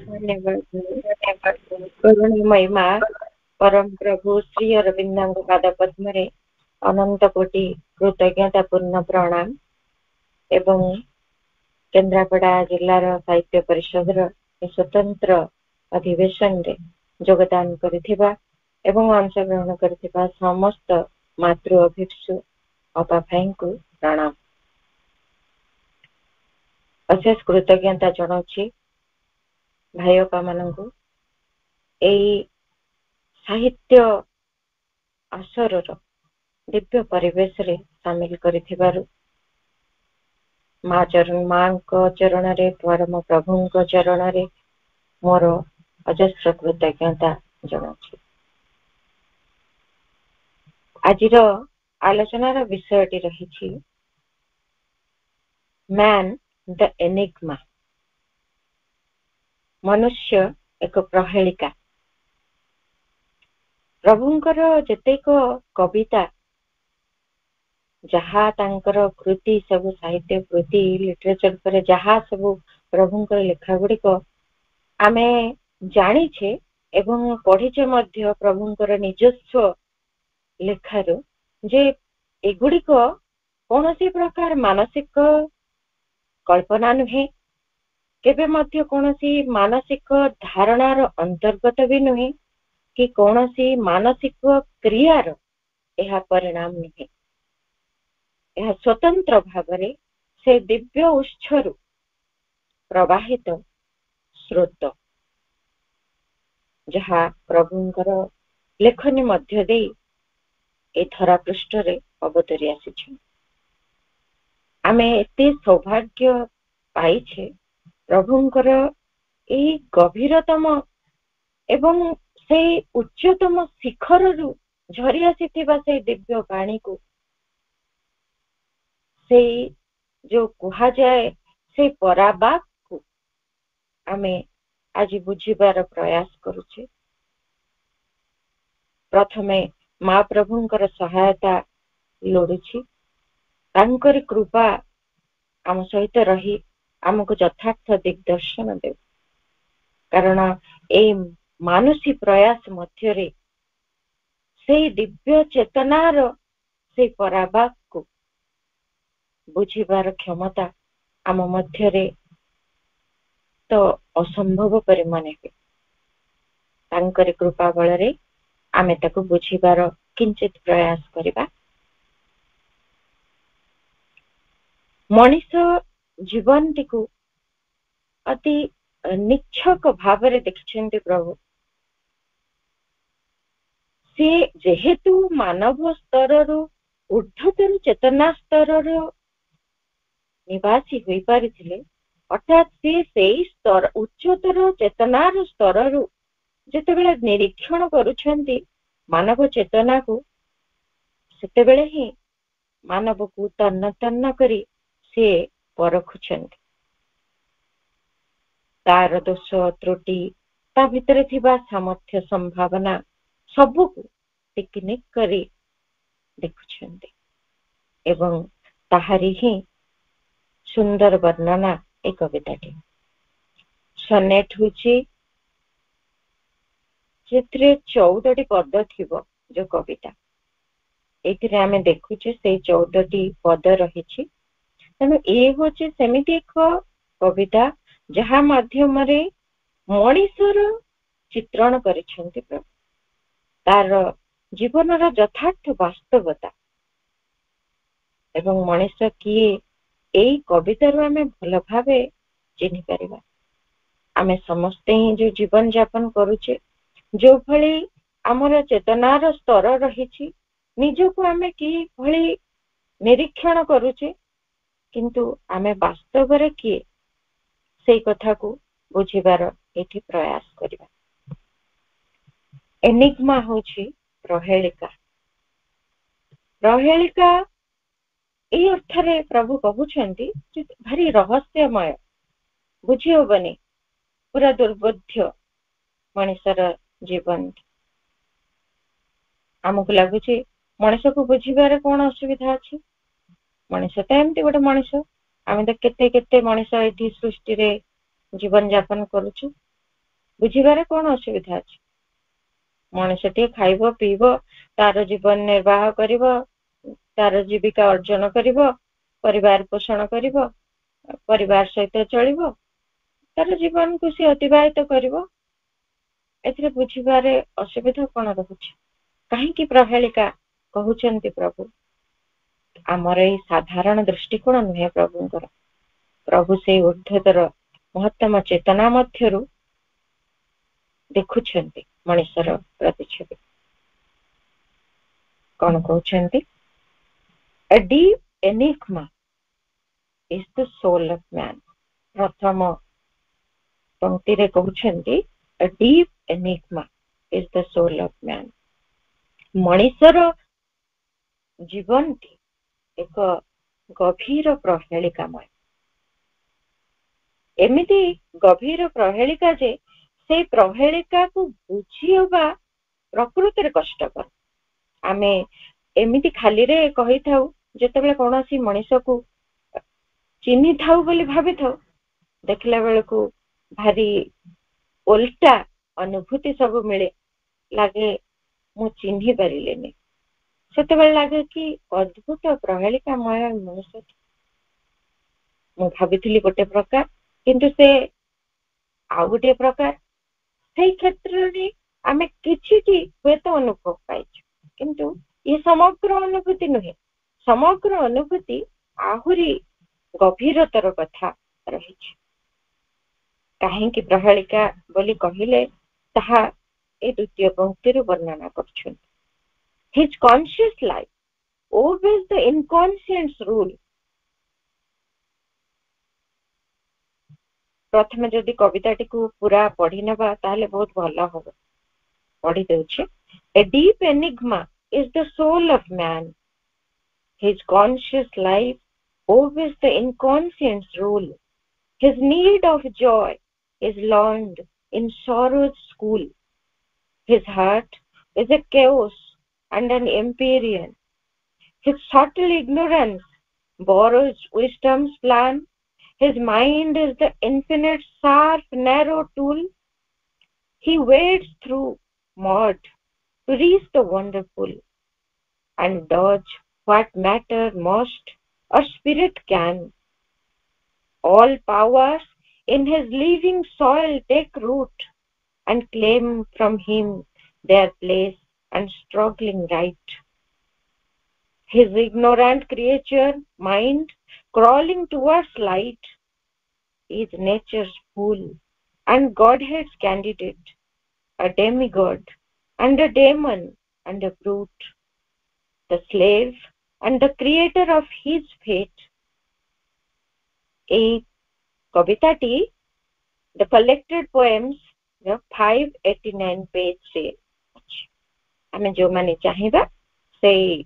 धन्यवाद। करुणामयी माँ परम प्रभु श्री अरविंद पाद पद्म अनंत कोटि कृतज्ञता पूर्ण प्रणाम एवं केन्द्रापड़ा जिलार साहित्य परिषद स्वतंत्र अधिवेशन रे योगदान करिथिबा एवं अंशग्रहण करिथिबा समस्त मातृ अभिप्सु अपा भाई को प्रणाम। अशेष कृतज्ञता जनाऊँची भाई अपा मानू साहित्य आसर दिव्य परिवेश रे सामिल करिथिबारु माँ चरण रे परम प्रभु चरण रे मोर अजस्र कृतज्ञता जनाऊँची। आजिर आलोचनार विषयटी रही मैन द एनिग्मा, मनुष्य एक प्रहेलिका। प्रभुंकर जतेक कविता जहा तांकर कृति सब साहित्य कृति लिटरेचर पर जहा सब प्रभुंकर लेखा गुड़िक आमे जानिछे एवं पढ़िछे मध्य प्रभुंकर निजस्व लेखारु जे एगुड़िक कौनसी प्रकार मानसिक कल्पना नुहे, केबे मध्य कौनसी मानसिक धारणार अंतर्गत भी नुहे कि कौनसी मानसिक क्रियार यह परिणाम नुहे। यह स्वतंत्र भावरे से दिव्य उत्सरु प्रवाहित स्रोत जहा प्रभुंकर लेखनी मध्य दे ए धरा पृष्ठ रे अवतरी आसीछु। आमे एते सौभाग्य पाइछे प्रभुंकर ए गभीरतम एवं से उच्चतम शिखर रु झरी आसीथिबा से दिव्य वाणी को से जो कुहा जाए से पराबाक को आमे आज बुझिबार प्रयास करुचे। प्रथमे माँ प्रभुंकर सहायता लोड़ुची, तांकर कृपा आम सहित रही आमको यथार्थ दिग्दर्शन देव। कारण ए मानसी प्रयास मध्य से दिव्य चेतनार से पराबाक को बुझिबार क्षमता आम मध्य तो असंभव परिमाणे तांकर कृपा बल आमे ताको बुझिबार किंचित प्रयास करिबा। मनीष जीवन टी अति निच्छक भावरे देखिछन्ति प्रभु। से जेहेतु मानव स्तर ऊर्ध्वतर चेतना स्तर निवासी होई पारिथिले, अर्थात से स्तर उच्चतर चेतनार स्तर जेतेबेले निरीक्षण करुछन्ति मानव चेतना को, सेतेबेले ही मानव को तन्न तन्न करी से परखुछन्ति। तार दोष त्रुटि ता भितरे थिबा सामर्थ्य संभावना सबको टेक्निक करी देखुछन्ति एवं ताहारी ही सुंदर वर्णना ए कविताटी। सनेट होची जेथिरे 14 पद थिबो जो कविता एथिरे आमे देखुचे से 14 पद रहिछि। तेणु ए होचे सेमिति एक कविता जहा माध्यम रे मनीषर चित्रण करिछन्ति प्रभु, तार जीवनर यथार्थ वास्तवता एवं मनीष किए एई कवितार आमे भल भावे चिन्हि परिबा। आमे समस्ते ही जो जीवन यापन करुचे, जो भली आमर चेतनार स्तर रहिछि, निजको आमे कि भली निरीक्षण करुचे, किंतु आमे वास्तव रे किए से कथा को बुझिबार एठी प्रयास करिबा। एनिग्मा होछि प्रहेलिका। प्रहेलिका ए अर्थरे प्रभु कहउछन्ति भारी रहस्यमय, बुझी होबनी, पूरा दुर्बोध्य मनीषर जीवन। आमको लगुछि मनीष को बुझिबारे कोन असुविधा अछि। मनीष तो एमती गोटे मनीष, आमे तो केते केते मनीष एठी सृष्टि रे जीवन यापन करूछु, ବୁଝିବାରେ କଣ ଅସୁବିଧା ଅଛି? ମଣିଷଟିଏ ଖାଇବ ପିଇବ, ତାର ଜୀବନ ନିର୍ବାହ କରିବ, ତାର ଜୀବିକା ଅର୍ଜନ କରିବ, ପରିବାର ପୋଷଣ କରିବ, ପରିବାର ସହିତ ଚଳିବ, ତାର ଜୀବନକୁ ସେ ଅତିବାହିତ କରିବ। ଏଥିରେ ବୁଝିବାରେ ଅସୁବିଧା କଣ ରହୁଛି? କାହିଁକି ପ୍ରହେଳିକା କହୁଛନ୍ତି ପ୍ରଭୁ? ଆମର ଏଇ ସାଧାରଣ ଦୃଷ୍ଟିକୋଣ ନୁହେଁ ପ୍ରଭୁଙ୍କର। ପ୍ରଭୁ ସେଇ ଉର୍ଦ୍ଧ୍ୱତର ମହତ୍ତମ ଚେତନା ମଧ୍ୟରୁ ଦେଖୁଛନ୍ତି ମଣିଷର ପ୍ରତିଛବି। କଣ କହୁଛନ୍ତି? A deep enigma is the soul of man. ପ୍ରଥମ ପଂକ୍ତିରେ କହୁଛନ୍ତି A deep enigma is the soul of man. ମଣିଷର ଜୀବନଟି ଏକ ଗଭୀର ପ୍ରହେଳିକାମୟ। ଏମିତି ଗଭୀର ପ୍ରହେଳିକା ଯେ ସେଇ ପ୍ରହେଳିକାକୁ ବୁଝିବା ପ୍ରକୃତରେ କଷ୍ଟକର। ଆମେ ଏମିତି ଖାଲିରେ କହିଥାଉ, ଯେତେବେଳେ କୌଣସି ମଣିଷକୁ ଚିହ୍ନି ଥାଉ ବୋଲି ଭାବିଥାଉ, ଦେଖିଲା ବେଳକୁ ଭାରି ଓଲଟା ଅନୁଭୂତି ସବୁ ମିଳେ। ଲାଗେ ମୁଁ ଚିହ୍ନି ପାରିଲିନି। ସେତେବେଳେ ଲାଗେ କି ଅଦ୍ଭୁତ ପ୍ରହେଳିକାମୟ ମଣିଷ। ମୁଁ ଭାବିଥିଲି ଗୋଟେ ପ୍ରକାର, କିନ୍ତୁ ସେ ଆଉ ଗୋଟିଏ ପ୍ରକାର। ସେଇ କ୍ଷେତ୍ରରେ ଆମେ କିଛିଟି ହୁଏତ ଅନୁଭବ ପାଇଛୁ, କିନ୍ତୁ ଏ ସମଗ୍ର ଅନୁଭୂତି ନୁହେଁ। ସମଗ୍ର ଅନୁଭୂତି ଆହୁରି ଗଭୀରତର କଥା ରହିଛି। କାହିଁକି ପ୍ରହେଳିକା ବୋଲି କହିଲେ ତାହା ଏ ଦ୍ୱିତୀୟ ପଂକ୍ତିରୁ ବର୍ଣ୍ଣନା କରୁଛନ୍ତି। His conscious life obeys the inconscious rule. ପ୍ରଥମେ ଯଦି କବିତାଟିକୁ ପୁରା ପଢି ନେବା ତାହେଲେ ବହୁତ ଭଲ ହବ। ପଢି ଦେଉଛି। A deep enigma is the soul of man. His conscious life obeys the inconscious rule. His need of joy is learned in sorrow's school. His heart is a chaos and an empyrean. His subtle ignorance borrows wisdom's plan. His mind is the infinite sharp narrow tool. He wades through mud to reach the wonderful, and does what matter most a spirit can. All powers in his living soil take root, and claim from him their place and struggling right. His ignorant creature mind, crawling towards light, is nature's fool and Godhead's candidate, a demigod and a demon and a brute, the slave and the creator of his fate. A कविताटी The Collected Poems 589 page रे आमे जो माने चाहिबा सेई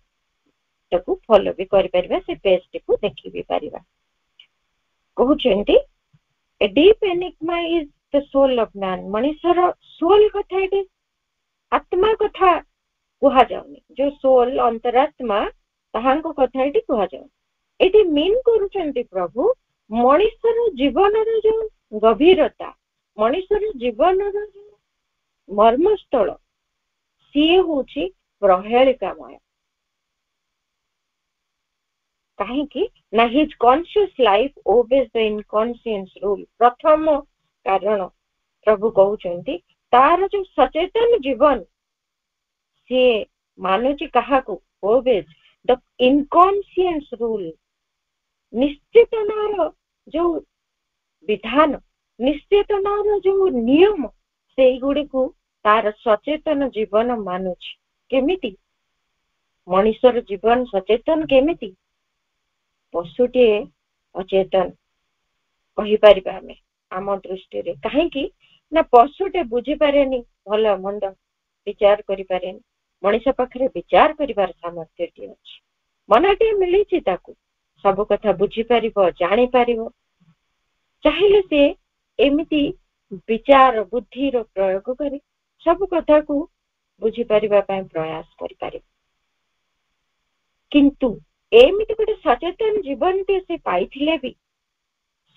ताकू follow भी करि परिबा, से page टिकू देखि भी परिबा। कहउछेंती A deep enigma is the soul of man. मनुष्यर सोल कथा एटी आत्मा कथा कुहा जाउनी, जो सोल अंतरात्मा ताहांको कथा एटी कुहा जाउ। एटी मीन करूछंती प्रभु मनुष्यर जीवनर जो गभीरता, मनुष्यर जीवनर जो मर्मस्थल, सीए होची प्रहेलिकामय। काहेकि ना his conscious life obeys the unconscious rule. प्रथम कारण प्रभु कहउछंती तार जो सचेतन जीवन से मानुची काहाकू ओबेज द इनकॉन्शियस रूल। निश्चेतनार जो विधान, निश्चेतनार जो नियम, सेई गुडी को तार सचेतन जीवन मानुची। केमिति मनुष्यर जीवन सचेतन केमिति? पशुटे अचेतन कहि परिबा आमे आम दृष्टि रे। काहेकि ना पशुटे बुझी पारेनी भल मंद, विचार करि पारेनी। मनुष्य पाखरे विचार करिवार सामर्थ्यटी अछि। मनटे मिलिछि ताकू सब कथा बुझी पारिबो, जानि पारिबो। चाहिले से एमिति विचार बुद्धिर प्रयोग करी सब कथा को बुझी पारिबा पय प्रयास करि पारिबो। किंतु एमिति गोटे सचेतन जीवन टे से पाइथिले भी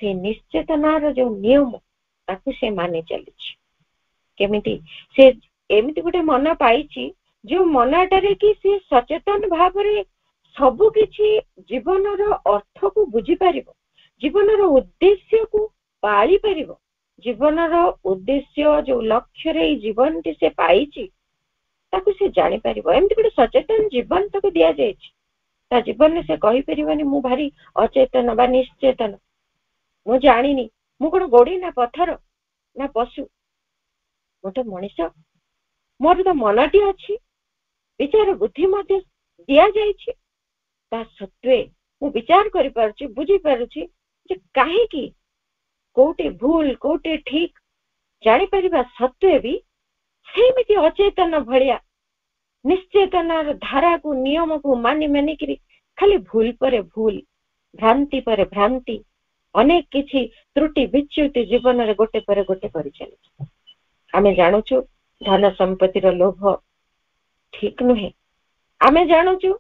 से निश्चेतनार जो नियम ताकू से माने चलिछि। केमिति से एमिति गोटे मन पाइछि जो मनटारे कि से सचेतन भाव रे सबु किछि जीवन रो अर्थ को बुझी परिबो, जीवन रो उद्देश्य को पाली परिबो, जीवन रो उद्देश्य जो लक्ष्य रे जीवन टी से पाइछि ताकू से जानि परिबो। एमिति गोटे सचेतन जीवन ताकू दिया जाइछि। ता जीवन में से कहि परिबनी मु भारी अचेतन बा निश्चेतन, मु जानिनी मु कोन गोड़ी ना पत्थर ना पशु, गोटे मनीष, मोर तो मनटी अच्छी, विचार बुद्धि मध्य दिया जाइछि। ता सत्वे मु विचार करि पारुछि, बुझी पारुछि जे काहे की कोटे भूल कोटे ठीक जानि परिबा सत्वे भी सेमिति अचेतन भलिया निश्चेतनार धारा को नियम को मानि मानि करी खाली भूल पर भूल, भ्रांति पर भ्रांति, अनेक किछि त्रुटि विच्युति जीवन रे गोटे पर गोटे करि चली। आमे जानुछु धन संपत्ति रो लोभ ठीक नुहे, आमे जानुछु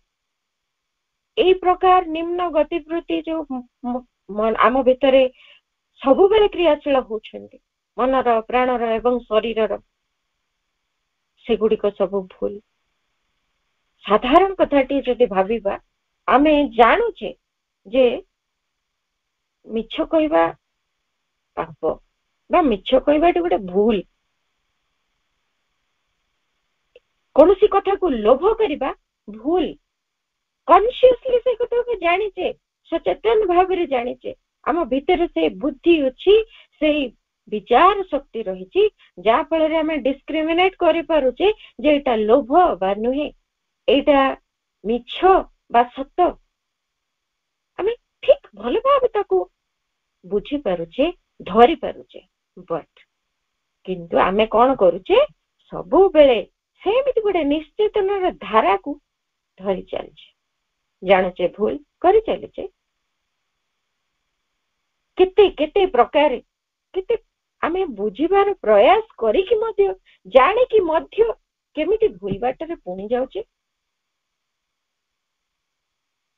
एई प्रकार निम्न गतिवृत्ति जो आम भितरे सबु बेले क्रियाशील होउछन्ति, मनर प्राणर एवं शरीरर, सेगुड़िक सब भूल। साधारण कथाटी जदि भाविबा आमे जानुचे जे मिछ कहबा पाप बा मिछ कहबा गोटे भूल, कौनसी कथा को लोभ करिबा भूल, कॉन्शियसली से कथा को जानिचे, सचेतन भाव रे जानिचे, आम भीतर से बुद्धि अछि, से विचार शक्ति रही जा फल आम डिस्क्रिमिनेट करि पारुचे जे एटा लोभ बा नुहे, एटा मिछ बा सत, आम ठीक भल भाव ताकू बुझी पारुचे, धरी पारुचे। बट किंतु आमे कौन करुचे सबु बेले सेमिति गोटे निश्चेतन धारा को धरी चलचे, जानुचे भूल करि चलीचे, केते केते प्रकार केते आमे बुझिबार प्रयास करिकि मध्य जानिकि मध्य केमिति भूल बाटरे पुणी जाउचे।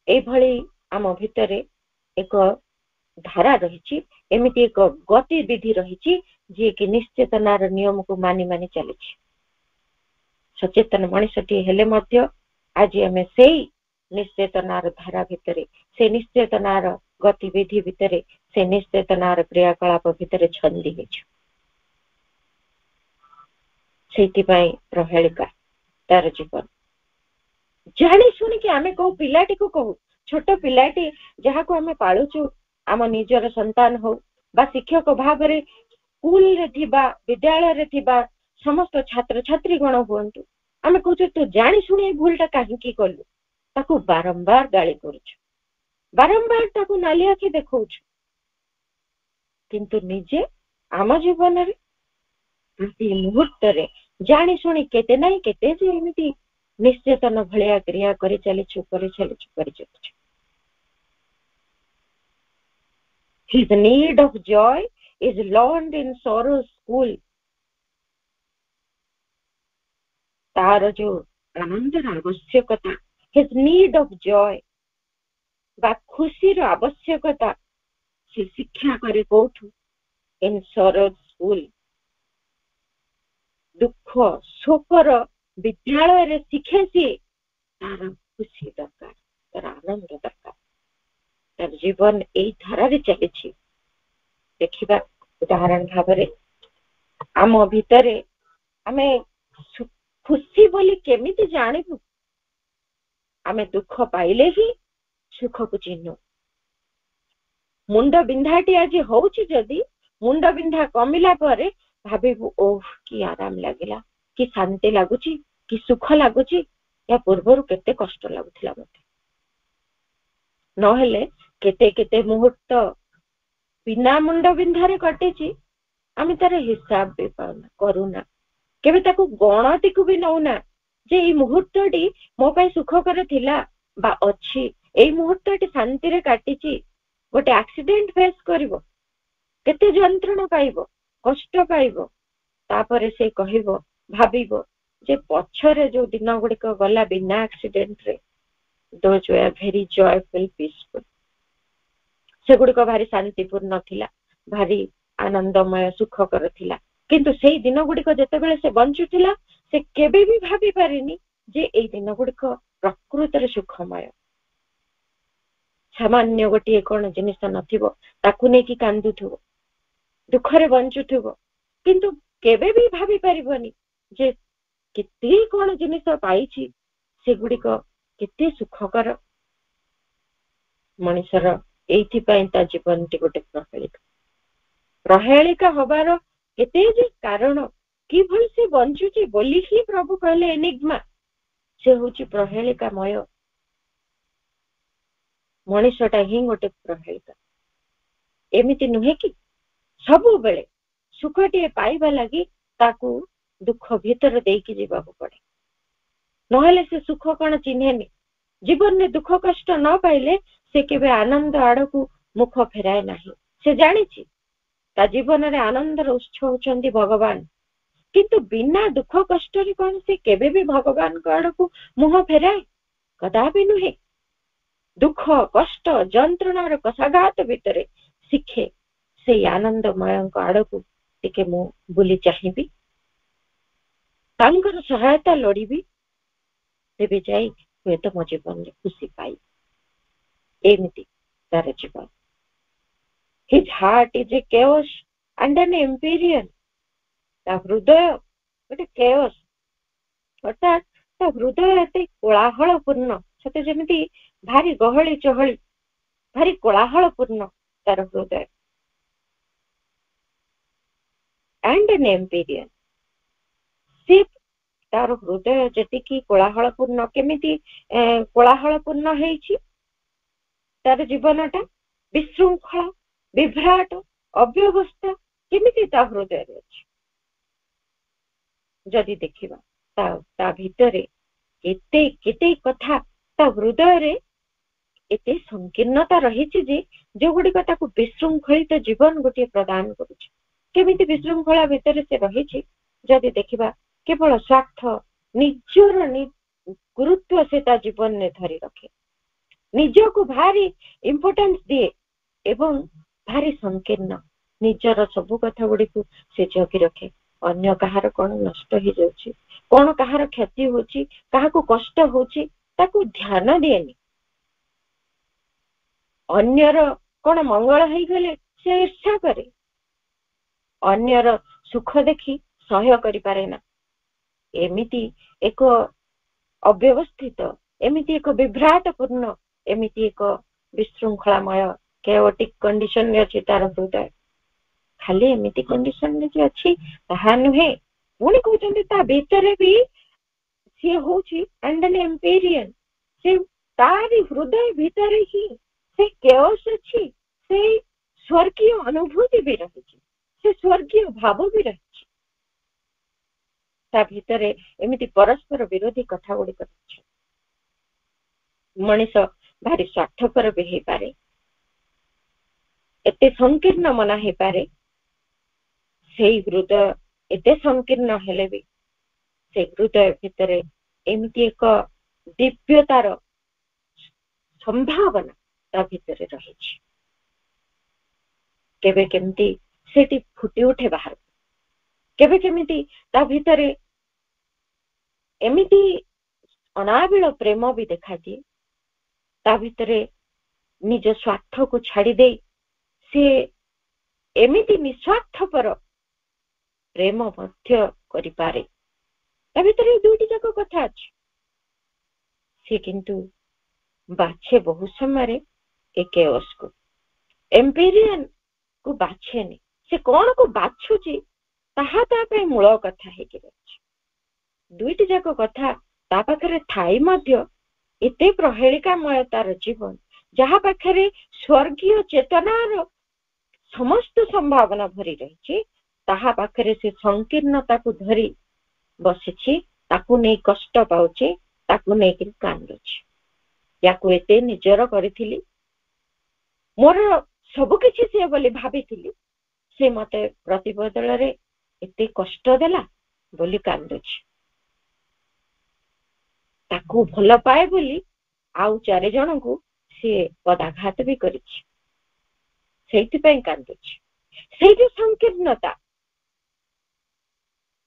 ए भली आम भितरे एक धारा रही, एमिति एक गतिविधि रही जे कि निश्चेतनार नियम को मानि मानि चलीछि। सचेतन मनीषटी हेले मध्य आज आमे सेई निश्चेतनार धारा भितरे, से निश्चेतनार गतिविधि भितरे, से निश्चेतनार क्रियाकलाप भितरे छंदी हेछु। सेइथिपाई प्रहेलिका तार जीवन जानी सुनी कि आमे कहू पिलाटी को कहू, छोट पिलाटी जहा को आमे पालुछु, आम निजर संतान हो बा शिक्षक भाव रे स्कूल रे थिबा विद्यालय रे थिबा समस्त छात्र छात्री गण हुंतु, आमे कहू तू जानी सुनी भूलटा काहे कलु, ताकू बारंबार गाली करूछु, बारंबार ताकू नाली आखि देखौछु, किंतु निजे आम जीवन रे प्रति मुहूर्त रे जानी सुनी केते नहीं केते जे एमिति निश्चेतन भलिया क्रिया करि चलीछु करि चलीछु करि चलीछु। His need of joy is learned in sorrow school. तार जो आनंदर आवश्यकता, his need of joy बा खुशीर आवश्यकता से शिक्षा करे कोठु in sorrow school। दुख शोकर विद्यालय रे शिखे सी तार खुशी दरकार, तार आनंद दरकार, तार जीवन एई धारा रे चलीछि। देखिबा उदाहरण भाव रे आम भितरे आमे खुशी बोली केमिति जानिबु, आमे दुख पाइले ही सुख को चिन्हु। मुंड बिंधाटी आज होउछि जदि मुंड बिंधा कमिला परे भाबिबु ओह कि आराम लागिला, कि शांति लागुछि, कि सुख लागुछि, या पूर्वरु केते कष्ट लागुथिला मते। नहेले केते केते मुहूर्त बिना मुंड बिंधारे कटिछि, आमे तार हिसाब भी पाउना करूना, केबे ताकू गणति को भी नौना जे ई मुहूर्तटी मो पाई सुखकर थिला बा अछि, एई मुहूर्तटी शांति रे काटिछि। गोटे एक्सीडेंट फेस करिवो, केते यंत्रणा पाइबो, कष्ट पाइबो, तापरे से कहिबो भाबिबो जे पछरे जो दिन गुड़िक गला बिना एक्सीडेंट रे those way very joyful peaceful, से गुड़िक भारी शांतिपूर्ण थिला, भारी आनंदमय सुखकर थिला, କିନ୍ତୁ ସେଇ ଦିନ ଗୁଡିକ ଯେତେବେଳେ ସେ ବଞ୍ଚୁଥିଲା ସେ କେବେ ବି ଭାବି ପାରିନି ଯେ ଏଇ ଦିନ ଗୁଡିକ ପ୍ରକୃତରେ ସୁଖମୟ। ସାମାନ୍ୟ ଗୋଟିଏ କଣ ଜିନିଷ ନଥିବ ତାକୁ ନେଇକି କାନ୍ଦୁଥିବ, ଦୁଃଖରେ ବଞ୍ଚୁଥିବ, କିନ୍ତୁ କେବେ ବି ଭାବି ପାରିବନି ଯେ କେତେ କଣ ଜିନିଷ ପାଇଛି, ସେଗୁଡିକ କେତେ ସୁଖକର। ମଣିଷର ଏଇଥିପାଇଁ ତା ଜୀବନଟି ଗୋଟେ ପ୍ରହେଳିକା। ପ୍ରହେଳିକା ହବାର କେତେ ଯେ କାରଣ, କିଭଳି ସେ ବଞ୍ଚୁଛି ବୋଲି ହିଁ ପ୍ରଭୁ କହିଲେ ଏନିଗ୍ମା, ସେ ହଉଛି ପ୍ରହେଳିକାମୟ। ମଣିଷଟା ହିଁ ଗୋଟେ ପ୍ରହେଳିକା। ଏମିତି ନୁହେଁ କି ସବୁବେଳେ ସୁଖଟିଏ ପାଇବା ଲାଗି ତାକୁ ଦୁଃଖ ଭିତରେ ଦେଇକି ଯିବାକୁ ପଡେ, ନହେଲେ ସେ ସୁଖ କଣ ଚିହ୍ନେନି। ଜୀବନରେ ଦୁଃଖ କଷ୍ଟ ନ ପାଇଲେ ସେ କେବେ ଆନନ୍ଦ ଆଡକୁ ମୁଖ ଫେରାଏ ନାହିଁ। ସେ ଜାଣିଛି ତା ଜୀବନରେ ଆନନ୍ଦର ଉତ୍ସ ହଉଛନ୍ତି ଭଗବାନ, କିନ୍ତୁ ବିନା ଦୁଃଖ କଷ୍ଟରେ କଣ ସେ କେବେ ବି ଭଗବାନଙ୍କ ଆଡକୁ ମୁହଁ ଫେରାଏ? କଦାପି ନୁହେଁ। ଦୁଃଖ କଷ୍ଟ ଯନ୍ତ୍ରଣାର କଷାଘାତ ଭିତରେ ଶିଖେ ସେଇ ଆନନ୍ଦମୟଙ୍କ ଆଡକୁ ଟିକେ ମୁଁ ବୁଲି ଚାହିଁବି, ତାଙ୍କର ସହାୟତା ଲୋଡ଼ିବି, ତେବେ ଯାଇ ହୁଏତ ମୋ ଜୀବନରେ ଖୁସି ପାଇବି। ଏମିତି ତାର ଜୀବନ। His heart is a chaos and an empyrean. ତା ହୃଦୟ ଗୋଟେ chaos, ଅର୍ଥାତ୍ ତା ହୃଦୟ ଏତେ କୋଳାହଳ ପୂର୍ଣ୍ଣ, ସତେ ଯେମିତି ଭାରି ଗହଳି ଚହଳି, ଭାରି କୋଳାହଳ ପୂର୍ଣ୍ଣ ତାର ହୃଦୟ। and an empyrean. ସେ ତାର ହୃଦୟ ଯେତିକି କୋଳାହଳ ପୂର୍ଣ୍ଣ, କେମିତି କୋଳାହଳ ପୂର୍ଣ୍ଣ ହେଇଛି ତାର ଜୀବନଟା, ବିଶୃଙ୍ଖଳ, ବିଭ୍ରାଟ, ଅବ୍ୟବସ୍ଥା କେମିତି ତା ହୃଦୟରେ ଅଛି। ଯଦି ଦେଖିବା ତା ଭିତରେ କେତେ କେତେ କଥା, ତା ହୃଦୟରେ ଏତେ ସଂକୀର୍ଣ୍ଣତା ରହିଛି ଯେ ଯୋଉଗୁଡିକ ତାକୁ ବିଶୃଙ୍ଖଳିତ ଜୀବନ ଗୋଟିଏ ପ୍ରଦାନ କରୁଛି। କେମିତି ବିଶୃଙ୍ଖଳା ଭିତରେ ସେ ରହିଛି ଯଦି ଦେଖିବା, କେବଳ ସ୍ୱାର୍ଥ, ନିଜର ଗୁରୁତ୍ୱ ସେ ତା ଜୀବନରେ ଧରି ରଖେ, ନିଜକୁ ଭାରି ଇମ୍ପୋର୍ଟାନ୍ସ ଦିଏ ଏବଂ ଭାରି ସଂକୀର୍ଣ୍ଣ, ନିଜର ସବୁ କଥା ଗୁଡିକୁ ସେ ଜଗି ରଖେ। ଅନ୍ୟ କାହାର କଣ ନଷ୍ଟ ହେଇଯାଉଛି, କଣ କାହାର କ୍ଷତି ହଉଛି, କାହାକୁ କଷ୍ଟ ହଉଛି, ତାକୁ ଧ୍ୟାନ ଦିଏନି। ଅନ୍ୟର କଣ ମଙ୍ଗଳ ହେଇଗଲେ ସେ ଈର୍ଷା କରେ, ଅନ୍ୟର ସୁଖ ଦେଖି ସହ୍ୟ କରିପାରେ ନା। ଏମିତି ଏକ ଅବ୍ୟବସ୍ଥିତ, ଏମିତି ଏକ ବିଭ୍ରାଟ ପୂର୍ଣ୍ଣ, ଏମିତି ଏକ ବିଶୃଙ୍ଖଳାମୟ କେଓଟିକ କଣ୍ଡିସନରେ ଅଛି ତାର ହୃଦୟ। ଖାଲି ଏମିତି କଣ୍ଡିସନରେ ଯେ ଅଛି ତାହା ନୁହେଁ, ପୁଣି କହୁଛନ୍ତି ତା ଭିତରେ ବି ସିଏ ହଉଛି and an empyrean। ସେ ତାରି ହୃଦୟ ଭିତରେ ହିଁ ସେ କେଓସ୍ ଅଛି, ସେ ସ୍ୱର୍ଗୀୟ ଅନୁଭୂତି ବି ରହିଛି, ସେ ସ୍ୱର୍ଗୀୟ ଭାବ ବି ରହିଛି। ତା ଭିତରେ ଏମିତି ପରସ୍ପର ବିରୋଧୀ କଥା ଗୁଡିକ ଅଛି। ମଣିଷ ଭାରି ସ୍ୱାର୍ଥପର ବି ହେଇପାରେ, ଏତେ ସଂକୀର୍ଣ୍ଣ ମନା ହେଇପାରେ। ସେଇ ହୃଦୟ ଏତେ ସଂକୀର୍ଣ୍ଣ ହେଲେ ବି ସେ ହୃଦୟ ଭିତରେ ଏମିତି ଏକ ଦିବ୍ୟତାର ସମ୍ଭାବନା ତା ଭିତରେ ରହିଛି। କେବେ କେମିତି ସେଠି ଫୁଟି ଉଠେ ବାହାରକୁ, କେବେ କେମିତି ତା ଭିତରେ ଏମିତି ଅନାବିଳ ପ୍ରେମ ବି ଦେଖାଦିଏ। ତା ଭିତରେ ନିଜ ସ୍ୱାର୍ଥକୁ ଛାଡି ଦେଇ ସେ ଏମିତି ନିଃସ୍ୱାର୍ଥପର ପ୍ରେମ ମଧ୍ୟ କରିପାରେ। ତା ଭିତରେ ଦୁଇଟି ଯାକ କଥା ଅଛି। ସେ କିନ୍ତୁ ବାଛେ ବହୁ ସମୟରେ ଏ କେଓସ୍କୁ, ଏମ୍ପିରିଆନ କୁ ବାଛେନି। ସେ କଣ କୁ ବାଛୁଛି ତାହା ତା ପାଇଁ ମୂଳ କଥା ହେଇକି ରହିଛି। ଦୁଇଟି ଯାକ କଥା ତା ପାଖରେ ଥାଇ ମଧ୍ୟ ଏତେ ପ୍ରହେଳିକାମୟ ତାର ଜୀବନ, ଯାହା ପାଖରେ ସ୍ୱର୍ଗୀୟ ଚେତନାର ସମସ୍ତ ସମ୍ଭାବନା ଭରି ରହିଛି, ତାହା ପାଖରେ ସେ ସଂକୀର୍ଣ୍ଣତାକୁ ଧରି ବସିଛି, ତାକୁ ନେଇ କଷ୍ଟ ପାଉଛି, ତାକୁ ନେଇକି କାନ୍ଦୁଛି। ୟାକୁ ଏତେ ନିଜର କରିଥିଲି, ମୋର ସବୁ କିଛି ସିଏ ବୋଲି ଭାବିଥିଲି, ସେ ମତେ ପ୍ରତିବଦଳରେ ଏତେ କଷ୍ଟ ଦେଲା ବୋଲି କାନ୍ଦୁଛି। ତାକୁ ଭଲ ପାଏ ବୋଲି ଆଉ 4 ଜଣଙ୍କୁ ସିଏ ପଦାଘାତ ବି କରିଛି, ସେଇଥିପାଇଁ କାନ୍ଦୁଛି। ସେଇ ଯୋଉ ସଂକୀର୍ଣ୍ଣତା,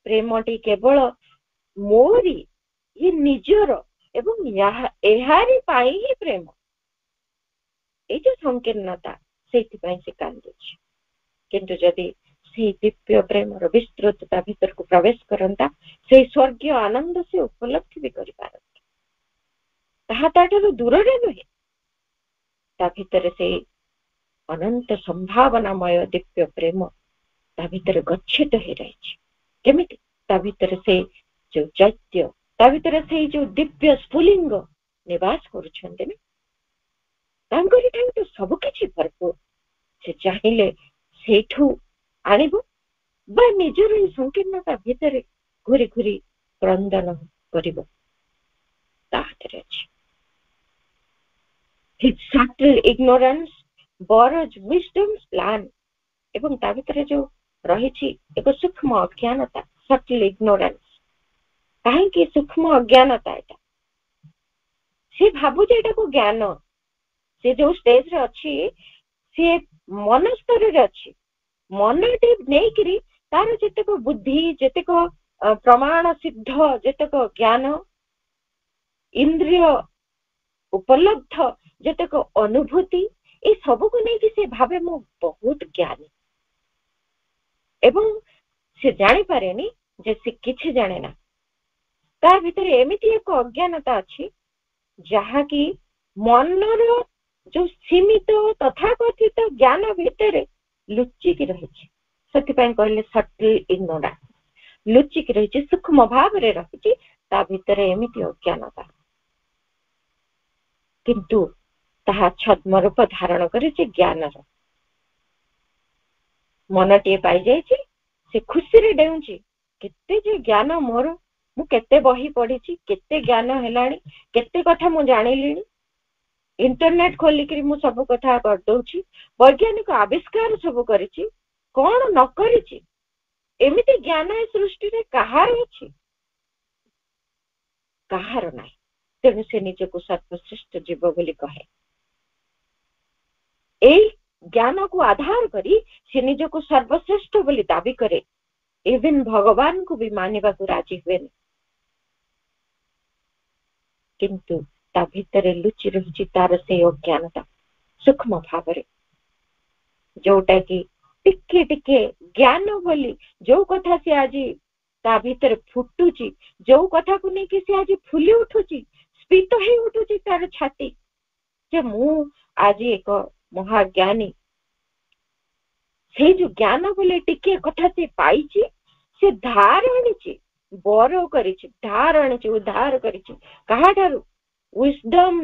ପ୍ରେମଟି କେବଳ ମୋରି, ଇଏ ନିଜର ଏବଂ ଏହାରି ପାଇଁ ହିଁ ପ୍ରେମ। ଏଇ ଯୋଉ ସଂକୀର୍ଣ୍ଣତା, ସେଇଥିପାଇଁ ସେ କାନ୍ଦୁଛି। କିନ୍ତୁ ଯଦି ସେଇ ଦିବ୍ୟ ପ୍ରେମର ବିସ୍ତୃତତା ଭିତରକୁ ପ୍ରବେଶ କରନ୍ତା, ସେଇ ସ୍ୱର୍ଗୀୟ ଆନନ୍ଦ ସେ ଉପଲବ୍ଧି ବି କରିପାରନ୍ତା। ତାହା ତାଠାରୁ ଦୂରରେ ନୁହେଁ, ତା ଭିତରେ ସେଇ ଅନନ୍ତ ସମ୍ଭାବନାମୟ ଦିବ୍ୟ ପ୍ରେମ ତା ଭିତରେ ଗଚ୍ଛିତ ହେଇ ରହିଛି। କେମିତି? ତା ଭିତରେ ସେଇ ଯୋଉ ଚୈତ୍ୟ, ତା ଭିତରେ ସେଇ ଯୋଉ ଦିବ୍ୟ ସ୍ଫୁଲିଙ୍ଗ ନିବାସ କରୁଛନ୍ତି ନା, ତାଙ୍କରି ଠାରୁ ତ ସବୁ କିଛି ଭରପୁର। ସେ ଚାହିଁଲେ ସେଇଠୁ ଆଣିବ ବା ନିଜର ଏଇ ସଂକୀର୍ଣ୍ଣତା ଭିତରେ ଘୁରି ଘୁରି କ୍ରନ୍ଦନ କରିବ, ତା ହାତରେ ଅଛି। His subtle ignorance borrows wisdom's plan, ଏବଂ ତା ଭିତରେ ଯୋଉ ରହିଛି ଏକ ସୂକ୍ଷ୍ମ ଅଜ୍ଞାନତା, ସଟଲ୍ ଇଗ୍ନୋରାନ୍ସ। କାହିଁକି ସୂକ୍ଷ୍ମ ଅଜ୍ଞାନତା? ଏଟା ସେ ଭାବୁଛି ଏଟାକୁ ଜ୍ଞାନ। ସେ ଯୋଉ ଷ୍ଟେଜରେ ଅଛି, ସିଏ ମନ ସ୍ତରରେ ଅଛି। ମନଟି ନେଇକିରି ତାର ଯେତେକ ବୁଦ୍ଧି, ଯେତେକ ପ୍ରମାଣ ସିଦ୍ଧ, ଯେତେକ ଜ୍ଞାନ, ଇନ୍ଦ୍ରିୟ ଉପଲବ୍ଧ ଯେତେକ ଅନୁଭୂତି, ଏ ସବୁକୁ ନେଇକି ସେ ଭାବେ ମୁଁ ବହୁତ ଜ୍ଞାନୀ। ଏବଂ ସେ ଜାଣିପାରେନି ଯେ ସେ କିଛି ଜାଣେ ନା। ତା ଭିତରେ ଏମିତି ଏକ ଅଜ୍ଞାନତା ଅଛି ଯାହାକି ମନର ଯୋଉ ସୀମିତ ତଥାକଥିତ ଜ୍ଞାନ ଭିତରେ ଲୁଚିକି ରହିଛି। ସେଥିପାଇଁ କହିଲେ ସଟଲ୍ ଇଗ୍ନୋରାନ୍ସ, ଲୁଚିକି ରହିଛି, ସୂକ୍ଷ୍ମ ଭାବରେ ରହିଛି ତା ଭିତରେ ଏମିତି ଅଜ୍ଞାନତା। କିନ୍ତୁ ତାହା ଛଦ୍ମ ରୂପ ଧାରଣ କରିଛି ଜ୍ଞାନର। ମନଟିଏ ପାଇଯାଇଛି, ସେ ଖୁସିରେ ଡେଉଁଛି। କେତେ ଯେ ଜ୍ଞାନ ମୋର, ମୁଁ କେତେ ବହି ପଢିଛି, କେତେ ଜ୍ଞାନ ହେଲାଣି, କେତେ କଥା ମୁଁ ଜାଣିଲିଣି। ଇଣ୍ଟରନେଟ ଖୋଲିକିରି ମୁଁ ସବୁ କଥା କରିଦଉଛି, ବୈଜ୍ଞାନିକ ଆବିଷ୍କାର ସବୁ କରିଛି, କଣ ନ କରିଛି। ଏମିତି ଜ୍ଞାନ ଏ ସୃଷ୍ଟିରେ କାହାର ଅଛି? କାହାର ନାହିଁ। ତେଣୁ ସେ ନିଜକୁ ସର୍ବଶ୍ରେଷ୍ଠ ଜୀବ ବୋଲି କହେ। ଏଇ ଜ୍ଞାନକୁ ଆଧାର କରି ସେ ନିଜକୁ ସର୍ବଶ୍ରେଷ୍ଠ ବୋଲି ଦାବି କରେ। ଇଭିନ୍ ଭଗବାନଙ୍କୁ ବି ମାନିବାକୁ ରାଜି ହୁଏନି। କିନ୍ତୁ ତା ଭିତରେ ଲୁଚି ରହିଛି ତାର ସେଇ ଅଜ୍ଞାନତା ସୂକ୍ଷ୍ମ ଭାବରେ, ଯୋଉଟା କି ଟିକେ ଟିକେ ଜ୍ଞାନ ବୋଲି ଯୋଉ କଥା ସେ ଆଜି ତା ଭିତରେ ଫୁଟୁଛି, ଯୋଉ କଥାକୁ ନେଇକି ସେ ଆଜି ଫୁଲି ଉଠୁଛି, ସ୍ଫୀତ ହେଇ ଉଠୁଛି ତାର ଛାତି, ଯେ ମୁଁ ଆଜି ଏକ ମହାଜ୍ଞାନୀ। ସେଇ ଯୋଉ ଜ୍ଞାନ ବୋଲି ଟିକେ କଥା ସେ ପାଇଛି, ସେ ଧାର ଆଣିଛି, ବର କରିଛି, ଧାର ଆଣିଛି, ଉଦ୍ଧାର କରିଛି। କାହାଠାରୁ? ୱିସଡମ୍,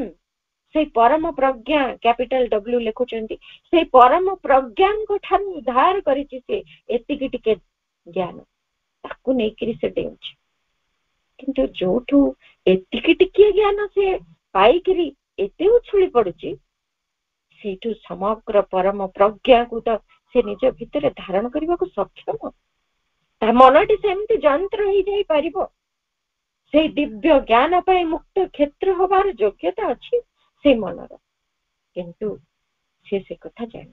ସେଇ ପରମ ପ୍ରଜ୍ଞା, କ୍ୟାପିଟାଲ W ଲେଖୁଛନ୍ତି, ସେଇ ପରମ ପ୍ରଜ୍ଞାଙ୍କ ଠାରୁ ଉଦ୍ଧାର କରିଛି ସେ ଏତିକି ଟିକେ ଜ୍ଞାନ। ତାକୁ ନେଇକିରି ସେ ଡେଉଁଛି। କିନ୍ତୁ ଯୋଉଠୁ ଏତିକି ଟିକେ ଜ୍ଞାନ ସେ ପାଇକିରି ଏତେ ଉଛୁଳି ପଡୁଛି, ସେଇଠୁ ସମଗ୍ର ପରମ ପ୍ରଜ୍ଞାକୁ ତ ସେ ନିଜ ଭିତରେ ଧାରଣ କରିବାକୁ ସକ୍ଷମ। ତା ମନଟି ସେମିତି ଯନ୍ତ୍ର ହେଇଯାଇପାରିବ। ସେଇ ଦିବ୍ୟ ଜ୍ଞାନ ପାଇଁ ମୁକ୍ତ କ୍ଷେତ୍ର ହବାର ଯୋଗ୍ୟତା ଅଛି ସେଇ ମନର। କିନ୍ତୁ ସେ ସେ କଥା ଜାଣେ,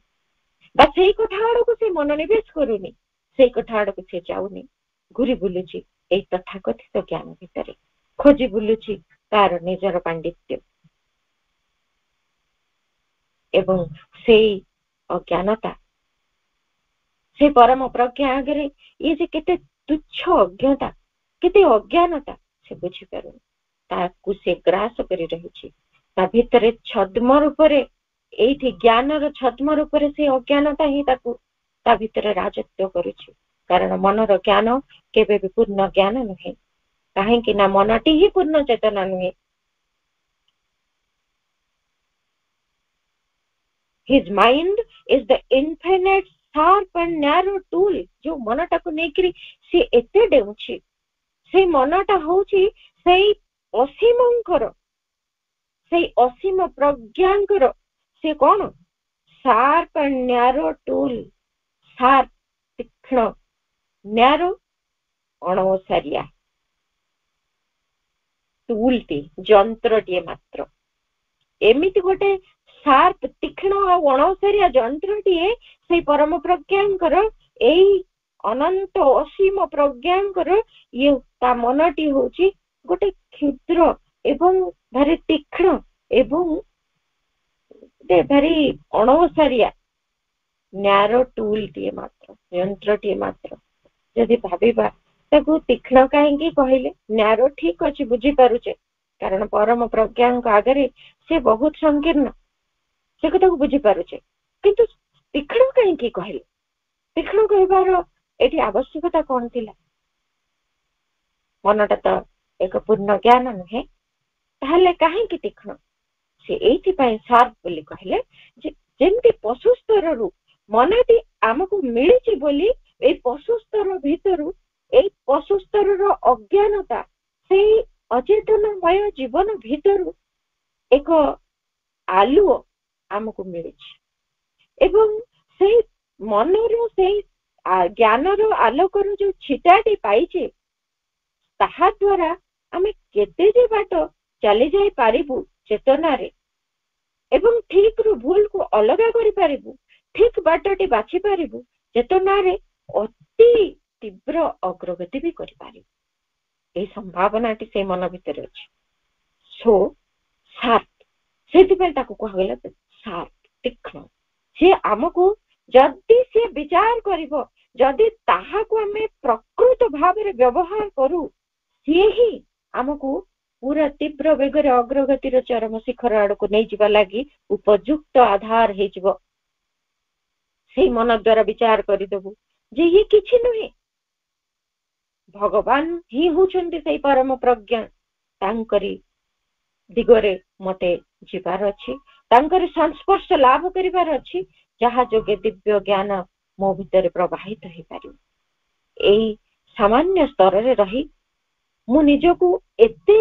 ବା ସେଇ କଥା ଆଡକୁ ସେ ମନୋନିବେଶ କରୁନି, ସେଇ କଥା ଆଡକୁ ସେ ଯାଉନି। ଘୁରି ବୁଲୁଛି ଏଇ ତଥାକଥିତ ଜ୍ଞାନ ଭିତରେ, ଖୋଜି ବୁଲୁଛି ତାର ନିଜର ପାଣ୍ଡିତ୍ୟ। ଏବଂ ସେଇ ଅଜ୍ଞାନତା, ସେ ପରମ ପ୍ରଜ୍ଞା ଆଗରେ ଇଏ ଯେ କେତେ ତୁଚ୍ଛ ଅଜ୍ଞତା, କେତେ ଅଜ୍ଞାନତା ସେ ବୁଝିପାରୁନି। ତାକୁ ସେ ଗ୍ରାସ କରି ରହିଛି। ତା ଭିତରେ ଛଦ୍ମ ରୂପରେ, ଏଇଠି ଜ୍ଞାନର ଛଦ୍ମ ରୂପରେ ସେ ଅଜ୍ଞାନତା ହିଁ ତାକୁ ତା ଭିତରେ ରାଜତ୍ୱ କରୁଛି। କାରଣ ମନର ଜ୍ଞାନ କେବେ ବି ପୂର୍ଣ୍ଣ ଜ୍ଞାନ ନୁହେଁ। କାହିଁକି ନା ମନଟି ହିଁ ପୂର୍ଣ୍ଣ ଚେତନା ନୁହେଁ। His mind is the infinite sharp and narrow tool। ଯୋଉ ମନଟାକୁ ନେଇକିରି ସେ ଏତେ ଡେଉଁଛି, ସେଇ ମନଟା ହଉଛି ସେଇ ଅସୀମଙ୍କର, ସେଇ ଅସୀମ ପ୍ରଜ୍ଞାଙ୍କର ସେ କଣ? sharp and narrow tool। sharp ତୀକ୍ଷ୍ଣ, narrow ଅଣଓସାରିଆ, ଟୁଲଟି ଯନ୍ତ୍ରଟିଏ ମାତ୍ର। ଏମିତି ଗୋଟେ ସାର୍ପ ତୀକ୍ଷ୍ଣ ଆଉ ଅଣଓସାରିଆ ଯନ୍ତ୍ରଟିଏ ସେଇ ପରମ ପ୍ରଜ୍ଞାଙ୍କର ଏଇ ଅନନ୍ତ ଅସୀମ ପ୍ରଜ୍ଞାଙ୍କର ଇଏ ତା ମନଟି ହଉଛି ଗୋଟେ କ୍ଷୁଦ୍ର ଏବଂ ଭାରି ତୀକ୍ଷ୍ଣ ଏବଂ ଭାରି ଅଣଓସାରିଆ ନ୍ୟାରୋ ଟୁଲଟିଏ ମାତ୍ର, ଯନ୍ତ୍ରଟିଏ ମାତ୍ର। ଯଦି ଭାବିବା ତାକୁ ତୀକ୍ଷ୍ଣ କାହିଁକି କହିଲେ? ନ୍ୟାରୋ ଠିକ ଅଛି, ବୁଝିପାରୁଛେ, କାରଣ ପରମ ପ୍ରଜ୍ଞାଙ୍କ ଆଗରେ ସେ ବହୁତ ସଂକୀର୍ଣ୍ଣ, ସେ କଥାକୁ ବୁଝିପାରୁଛେ। କିନ୍ତୁ ତୀକ୍ଷ୍ଣ କାହିଁକି କହିଲେ? ତୀକ୍ଷ୍ଣ କହିବାର ଏଠି ଆବଶ୍ୟକତା କଣ ଥିଲା? ମନଟା ତ ଏକ ପୂର୍ଣ୍ଣ ଜ୍ଞାନ ନୁହେଁ, ତାହେଲେ କାହିଁକି ତୀକ୍ଷ୍ଣ? ସେ ଏଇଥିପାଇଁ ସାର୍ପ ବୋଲି କହିଲେ ଯେ ଯେମିତି ପଶୁ ସ୍ତରରୁ ମନଟି ଆମକୁ ମିଳିଛି ବୋଲି ଏଇ ପଶୁ ସ୍ତର ଭିତରୁ, ଏଇ ପଶୁ ସ୍ତରର ଅଜ୍ଞାନତା, ସେଇ ଅଚେତନମୟ ଜୀବନ ଭିତରୁ ଏକ ଆଲୁଅ ଆମକୁ ମିଳିଛି ଏବଂ ସେଇ ମନରୁ ସେଇ ଜ୍ଞାନର ଆଲୋକର ଯୋଉ ଛିଟାଟି ପାଇଛେ, ତାହା ଦ୍ୱାରା ଆମେ କେତେ ଯେ ବାଟ ଚାଲି ଯାଇ ପାରିବୁ ଚେତନାରେ ଏବଂ ଠିକ ରୁ ଭୁଲକୁ ଅଲଗା କରିପାରିବୁ, ଠିକ ବାଟଟି ବାଛି ପାରିବୁ, ଚେତନାରେ ଅତି ତୀବ୍ର ଅଗ୍ରଗତି ବି କରିପାରିବୁ। এই ସମ୍ଭାବନାଟି ସେଇ ମନ ଭିତରେ ଅଛି। ସୋ ସାର୍ପ, ସେଥିପାଇଁ ତାକୁ କୁହାଗଲା ସାର୍ପ, ତୀକ୍ଷ୍ଣ। ସେ ଆମକୁ ଯଦି ସେ ବିଚାର କରିବ, ଯଦି ତାହାକୁ ଆମେ ପ୍ରକୃତ ଭାବରେ ବ୍ୟବହାର କରୁ, ସିଏ ହିଁ ଆମକୁ ପୁରା ତୀବ୍ର ବେଗରେ ଅଗ୍ରଗତିର ଚରମ ଶିଖର ଆଡକୁ ନେଇଯିବା ଲାଗି ଉପଯୁକ୍ତ ଆଧାର ହେଇଯିବ। ସେଇ ମନ ଦ୍ୱାରା ବିଚାର କରିଦେବୁ ଯେ ଇଏ କିଛି ନୁହେଁ, ଭଗବାନ ହିଁ ହଉଛନ୍ତି ସେଇ ପରମ ପ୍ରଜ୍ଞା, ତାଙ୍କରି ଦିଗରେ ମତେ ଯିବାର ଅଛି, ତାଙ୍କର ସଂସ୍ପର୍ଶ ଲାଭ କରିବାର ଅଛି, ଯାହା ଯୋଗେ ଦିବ୍ୟ ଜ୍ଞାନ ମୋ ଭିତରେ ପ୍ରବାହିତ ହେଇପାରିବ। ଏଇ ସାମାନ୍ୟ ସ୍ତରରେ ରହି ମୁଁ ନିଜକୁ ଏତେ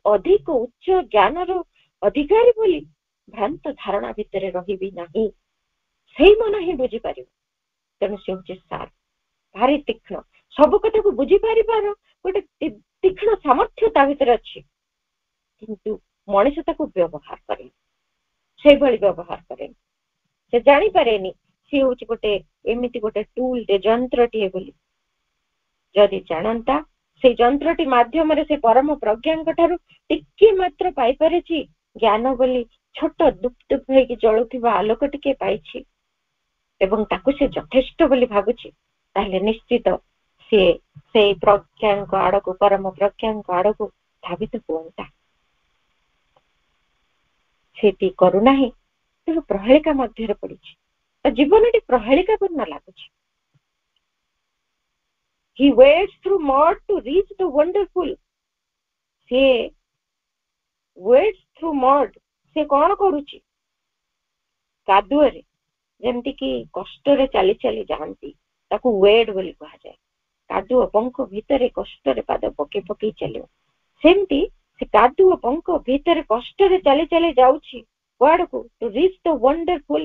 ଅଧିକ ଉଚ୍ଚ ଜ୍ଞାନର ଅଧିକାରୀ ବୋଲି ଭ୍ରାନ୍ତ ଧାରଣା ଭିତରେ ରହିବି ନାହିଁ। ସେଇ ମନ ହିଁ ବୁଝିପାରିବ। ତେଣୁ ସେ ହଉଛି ସାର୍ପ, ଭାରି ତୀକ୍ଷ୍ଣ, ସବୁ କଥାକୁ ବୁଝିପାରିବାର ଗୋଟେ ତୀକ୍ଷ୍ଣ ସାମର୍ଥ୍ୟ ତା ଭିତରେ ଅଛି, କିନ୍ତୁ ମଣିଷ ତାକୁ ବ୍ୟବହାର କରେନି, ସେଇଭଳି ବ୍ୟବହାର କରେନି। ସେ ଜାଣିପାରେନି ସିଏ ହଉଛି ଗୋଟେ ଏମିତି ଗୋଟେ ଟୁଲଟେ, ଯନ୍ତ୍ରଟିଏ ବୋଲି। ଯଦି ଜାଣନ୍ତା, ସେଇ ଯନ୍ତ୍ରଟି ମାଧ୍ୟମରେ ସେ ପରମ ପ୍ରଜ୍ଞାଙ୍କ ଠାରୁ ଟିକେ ମାତ୍ର ପାଇପାରିଛି ଜ୍ଞାନ ବୋଲି ଛୋଟ ଦୁପ ଦୁପ ହେଇକି ଜଳୁଥିବା ଆଲୋକ ଟିକେ ପାଇଛି ଏବଂ ତାକୁ ସେ ଯଥେଷ୍ଟ ବୋଲି ଭାବୁଛି, ତାହେଲେ ନିଶ୍ଚିତ ସିଏ ସେଇ ପ୍ରଜ୍ଞାଙ୍କ ଆଡକୁ, ପରମ ପ୍ରଜ୍ଞାଙ୍କ ଆଡକୁ ଧାବିତ ହୁଅନ୍ତା। ସେଠି କରୁନାହିଁ, ତେଣୁ ପ୍ରହେଳିକା ମଧ୍ୟରେ ପଡିଛି, ଜୀବନଟି ପ୍ରହେଳିକା ପୂର୍ଣ୍ଣ ଲାଗୁଛି। He wades through mud to reach the wonderful. ସେ wades through mud, ସେ କଣ କରୁଛି? କାଦୁଅରେ ଯେମିତି କି କଷ୍ଟରେ ଚାଲି ଚାଲି ଯାଆନ୍ତି, ତାକୁ ୱେଡ୍ ବୋଲି କୁହାଯାଏ। କାଦୁଅ ପଙ୍କ ଭିତରେ କଷ୍ଟରେ ପାଦ ପକେଇ ପକେଇ ଚାଲିବ, ସେମିତି ସେ କାଦୁଅ ପଙ୍କ ଭିତରେ କଷ୍ଟରେ ଚାଲି ଚାଲି ଯାଉଛି କୁଆଡକୁ? ଟୁ ରିଚ୍ ଦ ୱଣ୍ଡରଫୁଲ,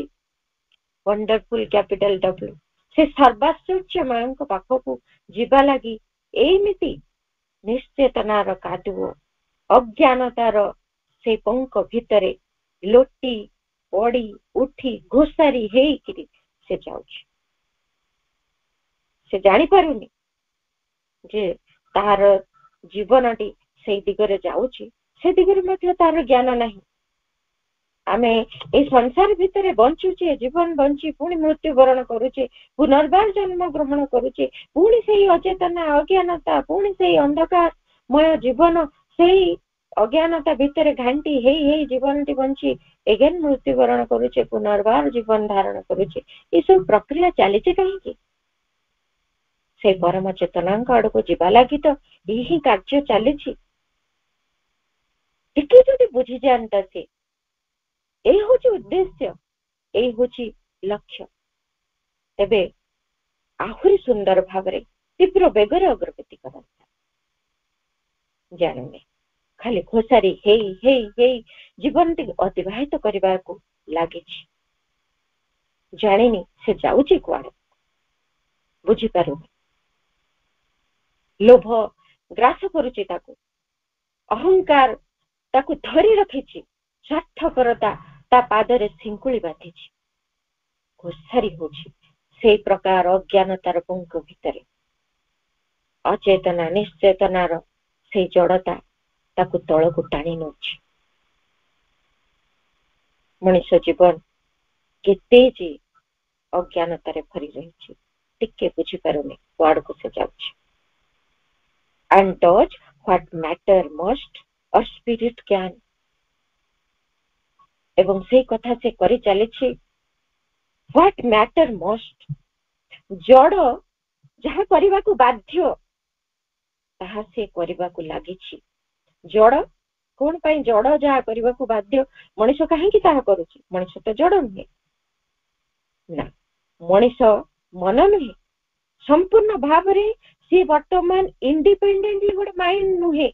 ୱଣ୍ଡରଫୁଲ କ୍ୟାପିଟାଲ ଡବ୍ଲ୍ୟୁ, ସେ ସର୍ବାଶ୍ଚର୍ଯ୍ୟମୟଙ୍କ ପାଖକୁ ଯିବା ଲାଗି ଏମିତି ନିଶ୍ଚେତନାର କାଦୁଅ, ଅଜ୍ଞାନତାର ସେ ପଙ୍କ ଭିତରେ ଲୋଟି ପଡି ଉଠି ଘୋଷାରି ହେଇକିରି ସେ ଯାଉଛି। ସେ ଜାଣିପାରୁନି ଯେ ତାର ଜୀବନଟି ସେଇ ଦିଗରେ ଯାଉଛି, ସେ ଦିଗରେ ମଧ୍ୟ ତାର ଜ୍ଞାନ ନାହିଁ। ଆମେ ଏଇ ସଂସାର ଭିତରେ ବଞ୍ଚୁଛେ, ଜୀବନ ବଞ୍ଚି ପୁଣି ମୃତ୍ୟୁବରଣ କରୁଛେ, ପୁନର୍ବାର ଜନ୍ମ ଗ୍ରହଣ କରୁଛେ, ପୁଣି ସେଇ ଅଚେତନା, ଅଜ୍ଞାନତା, ପୁଣି ସେଇ ଅନ୍ଧକାରମୟ ଜୀବନ, ସେଇ ଅଜ୍ଞାନତା ଭିତରେ ଘାଣ୍ଟି ହେଇ ହେଇ ଜୀବନଟି ବଞ୍ଚି ଏଗେନ୍ ମୃତ୍ୟୁବରଣ କରୁଛେ, ପୁନର୍ବାର ଜୀବନ ଧାରଣ କରୁଛେ। ଏସବୁ ପ୍ରକ୍ରିୟା ଚାଲିଛି କାହିଁକି? ସେଇ ପରମ ଚେତନାଙ୍କ ଆଡକୁ ଯିବା ଲାଗି ତ ଏହି ହିଁ କାର୍ଯ୍ୟ ଚାଲିଛି। ଟିକେ ଯଦି ବୁଝିଯାଆନ୍ତା ସେ, ଏଇ ହଉଛି ଉଦ୍ଦେଶ୍ୟ, ଏଇ ହଉଛି ଲକ୍ଷ୍ୟ, ତେବେ ଆହୁରି ସୁନ୍ଦର ଭାବରେ ତୀବ୍ର ବେଗରେ ଅଗ୍ରଗତି କରନ୍ତା। ଜାଣୁନି, ଖାଲି ଘୋଷାରି ହେଇ ହେଇ ହେଇ ଜୀବନଟି ଅତିବାହିତ କରିବାକୁ ଲାଗିଛି, ଜାଣିନି ସେ ଯାଉଛି କୁଆଡେ, ବୁଝିପାରୁନି। ଲୋଭ ଗ୍ରାସ କରୁଛି ତାକୁ, ଅହଙ୍କାର ତାକୁ ଧରି ରଖିଛି, ସ୍ୱାର୍ଥପରତା ତା ପାଦରେ ଶିଙ୍କୁଳି ବାନ୍ଧିଛି, ଘୋଷାରି ହଉଛି ସେଇ ପ୍ରକାର ଅଜ୍ଞାନତାର ପଙ୍କ ଭିତରେ ଅଚେତନା ନିଶ୍ଚେତନାର ସେଇ ଜଡତା ତାକୁ ତଳକୁ ଟାଣି ନଉଛି। ମଣିଷ ଜୀବନ କେତେ ଯେ ଅଜ୍ଞାନତାରେ ଭରି ରହିଛି, ଟିକେ ବୁଝିପାରୁନି କୁଆଡକୁ ସେ ଯାଉଛି। And does what matter most or spirit can। ଏବଂ ସେଇ କଥା ସେ କରି ଚାଲିଛି। What matter most, ଜଡ ଯାହା କରିବାକୁ ବାଧ୍ୟ ତାହା ସେ କରିବାକୁ ଲାଗିଛି। ଜଡ କଣ ପାଇଁ? ଜଡ ଯାହା କରିବାକୁ ବାଧ୍ୟ, ମଣିଷ କାହିଁକି ତାହା କରୁଛି? ମଣିଷ ତ ଜଡ ନୁହେଁ ନା, ମଣିଷ ମନ ନୁହେଁ, ସମ୍ପୂର୍ଣ୍ଣ ଭାବରେ ସିଏ ବର୍ତ୍ତମାନ ଇଣ୍ଡିପେଣ୍ଡେଣ୍ଟଲି ଗୋଟେ ମାଇଣ୍ଡ ନୁହେଁ,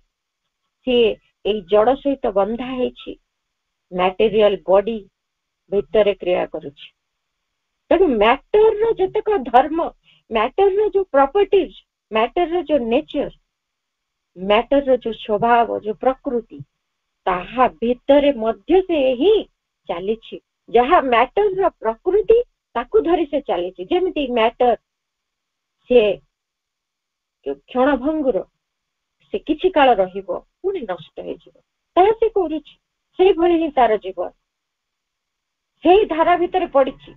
ସିଏ ଏଇ ଜଡ ସହିତ ବନ୍ଧା ହେଇଛି, ମ୍ୟାଟେରିଆଲ ବଡି ଭିତରେ କ୍ରିୟା କରୁଛି। ତେଣୁ ମ୍ୟାଟରର ଯେତେକ ଧର୍ମ, ମ୍ୟାଟରର ଯୋଉ ପ୍ରପର୍ଟିଜ, ମ୍ୟାଟରର ଯୋଉ ନେଚର, ମ୍ୟାଟରର ଯୋଉ ସ୍ୱଭାବ, ଯୋଉ ପ୍ରକୃତି, ତାହା ଭିତରେ ମଧ୍ୟ ସେ ହିଁ ଚାଲିଛି। ଯାହା ମ୍ୟାଟରର ପ୍ରକୃତି ତାକୁ ଧରି ସେ ଚାଲିଛି। ଯେମିତି ମ୍ୟାଟର ସେ କ୍ଷଣଭଙ୍ଗୁର, ସେ କିଛି କାଳ ରହିବ ପୁଣି ନଷ୍ଟ ହେଇଯିବ, ତାହା ସେ କରୁଛି। ସେଇଭଳି ହିଁ ତାର ଜୀବନ ସେଇ ଧାରା ଭିତରେ ପଡିଛି।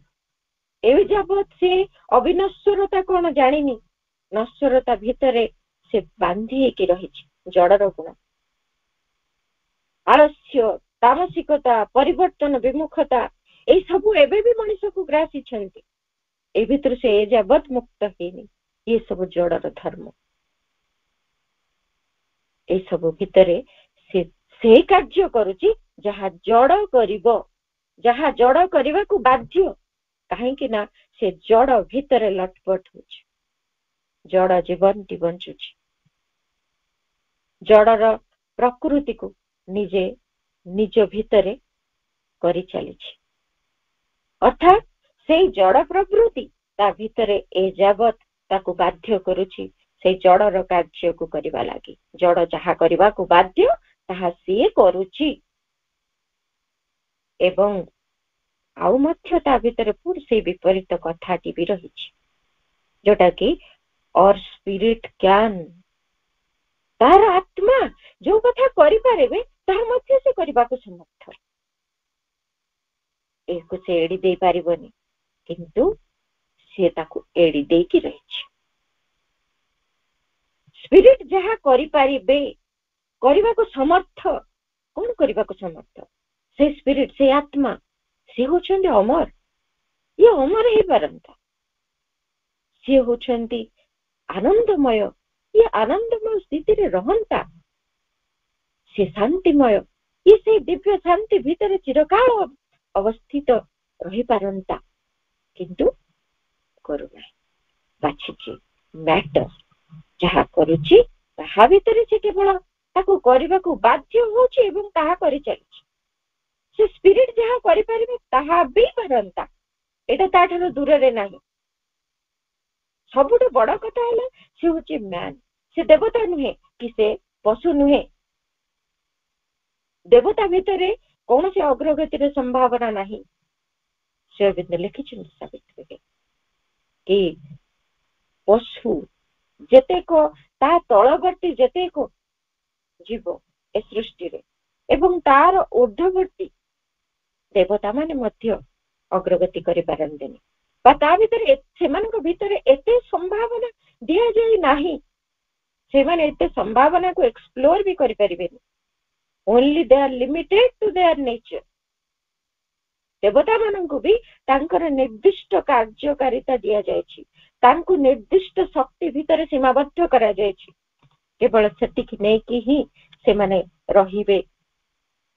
ଏବେ ଯାବତ ସେ ଅବିନଶ୍ୱରତା କଣ ଜାଣିନି, ନଶ୍ୱରତା ଭିତରେ ସେ ବାନ୍ଧି ହେଇକି ରହିଛି। ଜଡର ଗୁଣ, ଆଳସ୍ୟ, ତାମସିକତା, ପରିବର୍ତ୍ତନ ବିମୁଖତା, ଏଇ ସବୁ ଏବେ ବି ମଣିଷକୁ ଗ୍ରାସିଛନ୍ତି। ଏ ଭିତରୁ ସେ ଏ ଯାବତ ମୁକ୍ତ ହେଇନି। ଏ ସବୁ ଜଡର ଧର୍ମ। ଏଇ ସବୁ ଭିତରେ ସେ ସେଇ କାର୍ଯ୍ୟ କରୁଛି ଯାହା ଜଡ କରିବ, ଯାହା ଜଡ କରିବାକୁ ବାଧ୍ୟ। କାହିଁକି ନା ସେ ଜଡ ଭିତରେ ଲଟପଟ ହଉଛି, ଜଡ ଜୀବନଟି ବଞ୍ଚୁଛି, ଜଡର ପ୍ରକୃତିକୁ ନିଜେ ନିଜ ଭିତରେ କରି ଚାଲିଛି। ଅର୍ଥାତ୍ ସେଇ ଜଡ ପ୍ରକୃତି ତା ଭିତରେ ଏ ଯାବତ ତାକୁ ବାଧ୍ୟ କରୁଛି ସେଇ ଜଡର କାର୍ଯ୍ୟକୁ କରିବା ଲାଗି। ଜଡ ଯାହା କରିବାକୁ ବାଧ୍ୟ ତାହା ସିଏ କରୁଛି। ଏବଂ ଆଉ ମଧ୍ୟ ତା ଭିତରେ ପୁଣି ସେଇ ବିପରୀତ କଥାଟି ବି ରହିଛି, ଯୋଉଟା କି ଅର୍ ସ୍ପିରିଟ କ୍ୟାନ୍, ତାହାର ଆତ୍ମା ଯୋଉ କଥା କରିପାରିବେ ତାହା ମଧ୍ୟ ସେ କରିବାକୁ ସମର୍ଥ। ଏହାକୁ ସେ ଏଡି ଦେଇ ପାରିବନି, କିନ୍ତୁ ସିଏ ତାକୁ ଏଡି ଦେଇକି ରହିଛି। ସ୍ପିରିଟ ଯାହା କରିପାରିବେ, କରିବାକୁ ସମର୍ଥ, କଣ କରିବାକୁ ସମର୍ଥ? ସେ ସ୍ପିରିଟ, ସେ ଆତ୍ମା, ସେ ହଉଛନ୍ତି ଅମର। ଇଏ ଅମର ହେଇପାରନ୍ତା, ସିଏ ହଉଛନ୍ତି ଆନନ୍ଦମୟ, ଇଏ ଆନନ୍ଦମୟ ସ୍ଥିତିରେ ରହନ୍ତା, ସେ ଶାନ୍ତିମୟ, ଇଏ ସେଇ ଦିବ୍ୟ ଶାନ୍ତି ଭିତରେ ଚିରକାଳ ଅବସ୍ଥିତ ରହିପାରନ୍ତା, କିନ୍ତୁ କରୁନାହିଁ। ବାଛିଛି ମ୍ୟାଟର, ଯାହା କରୁଛି ତାହା ଭିତରେ ସେ କେବଳ ତାକୁ କରିବାକୁ ବାଧ୍ୟ ହଉଛି ଏବଂ ତାହା କରିଚାଲିଛି। ସେ ସ୍ପିରିଟ ଯାହା କରିପାରିବେ ତାହା ବି ପାରନ୍ତା, ଏଇଟା ତାଠାରୁ ଦୂରରେ ନାହିଁ। ସବୁଠୁ ବଡ କଥା ହେଲା ସେ ହଉଛି ମ୍ୟାନ। ସେ ଦେବତା ନୁହେଁ କି ସେ ପଶୁ ନୁହେଁ। ଦେବତା ଭିତରେ କୌଣସି ଅଗ୍ରଗତିର ସମ୍ଭାବନା ନାହିଁ। ସେ ଲେଖିଛନ୍ତି ସାବିତ୍ରୀରେ କି ପଶୁ ଯେତେକ, ତା ତଳବର୍ତ୍ତୀ ଯେତେକ ଜୀବ ଏ ସୃଷ୍ଟିରେ ଏବଂ ତାର ଊର୍ଦ୍ଧ୍ୱବର୍ତ୍ତୀ ଦେବତା ମାନେ ମଧ୍ୟ ଅଗ୍ରଗତି କରିପାରନ୍ତିନି, ବା ତା ଭିତରେ ସେମାନଙ୍କ ଭିତରେ ଏତେ ସମ୍ଭାବନା ଦିଆଯାଇ ନାହିଁ, ସେମାନେ ଏତେ ସମ୍ଭାବନାକୁ ଏକ୍ସପ୍ଲୋର ବି କରିପାରିବେନି। Only they are limited to their nature. ଦେବତା ମାନଙ୍କୁ ବି ତାଙ୍କର ନିର୍ଦ୍ଦିଷ୍ଟ କାର୍ଯ୍ୟକାରିତା ଦିଆଯାଇଛି, ତାଙ୍କୁ ନିର୍ଦ୍ଦିଷ୍ଟ ଶକ୍ତି ଭିତରେ ସୀମାବଦ୍ଧ କରାଯାଇଛି। କେବଳ ସେତିକି ନେଇକି ହିଁ ସେମାନେ ରହିବେ।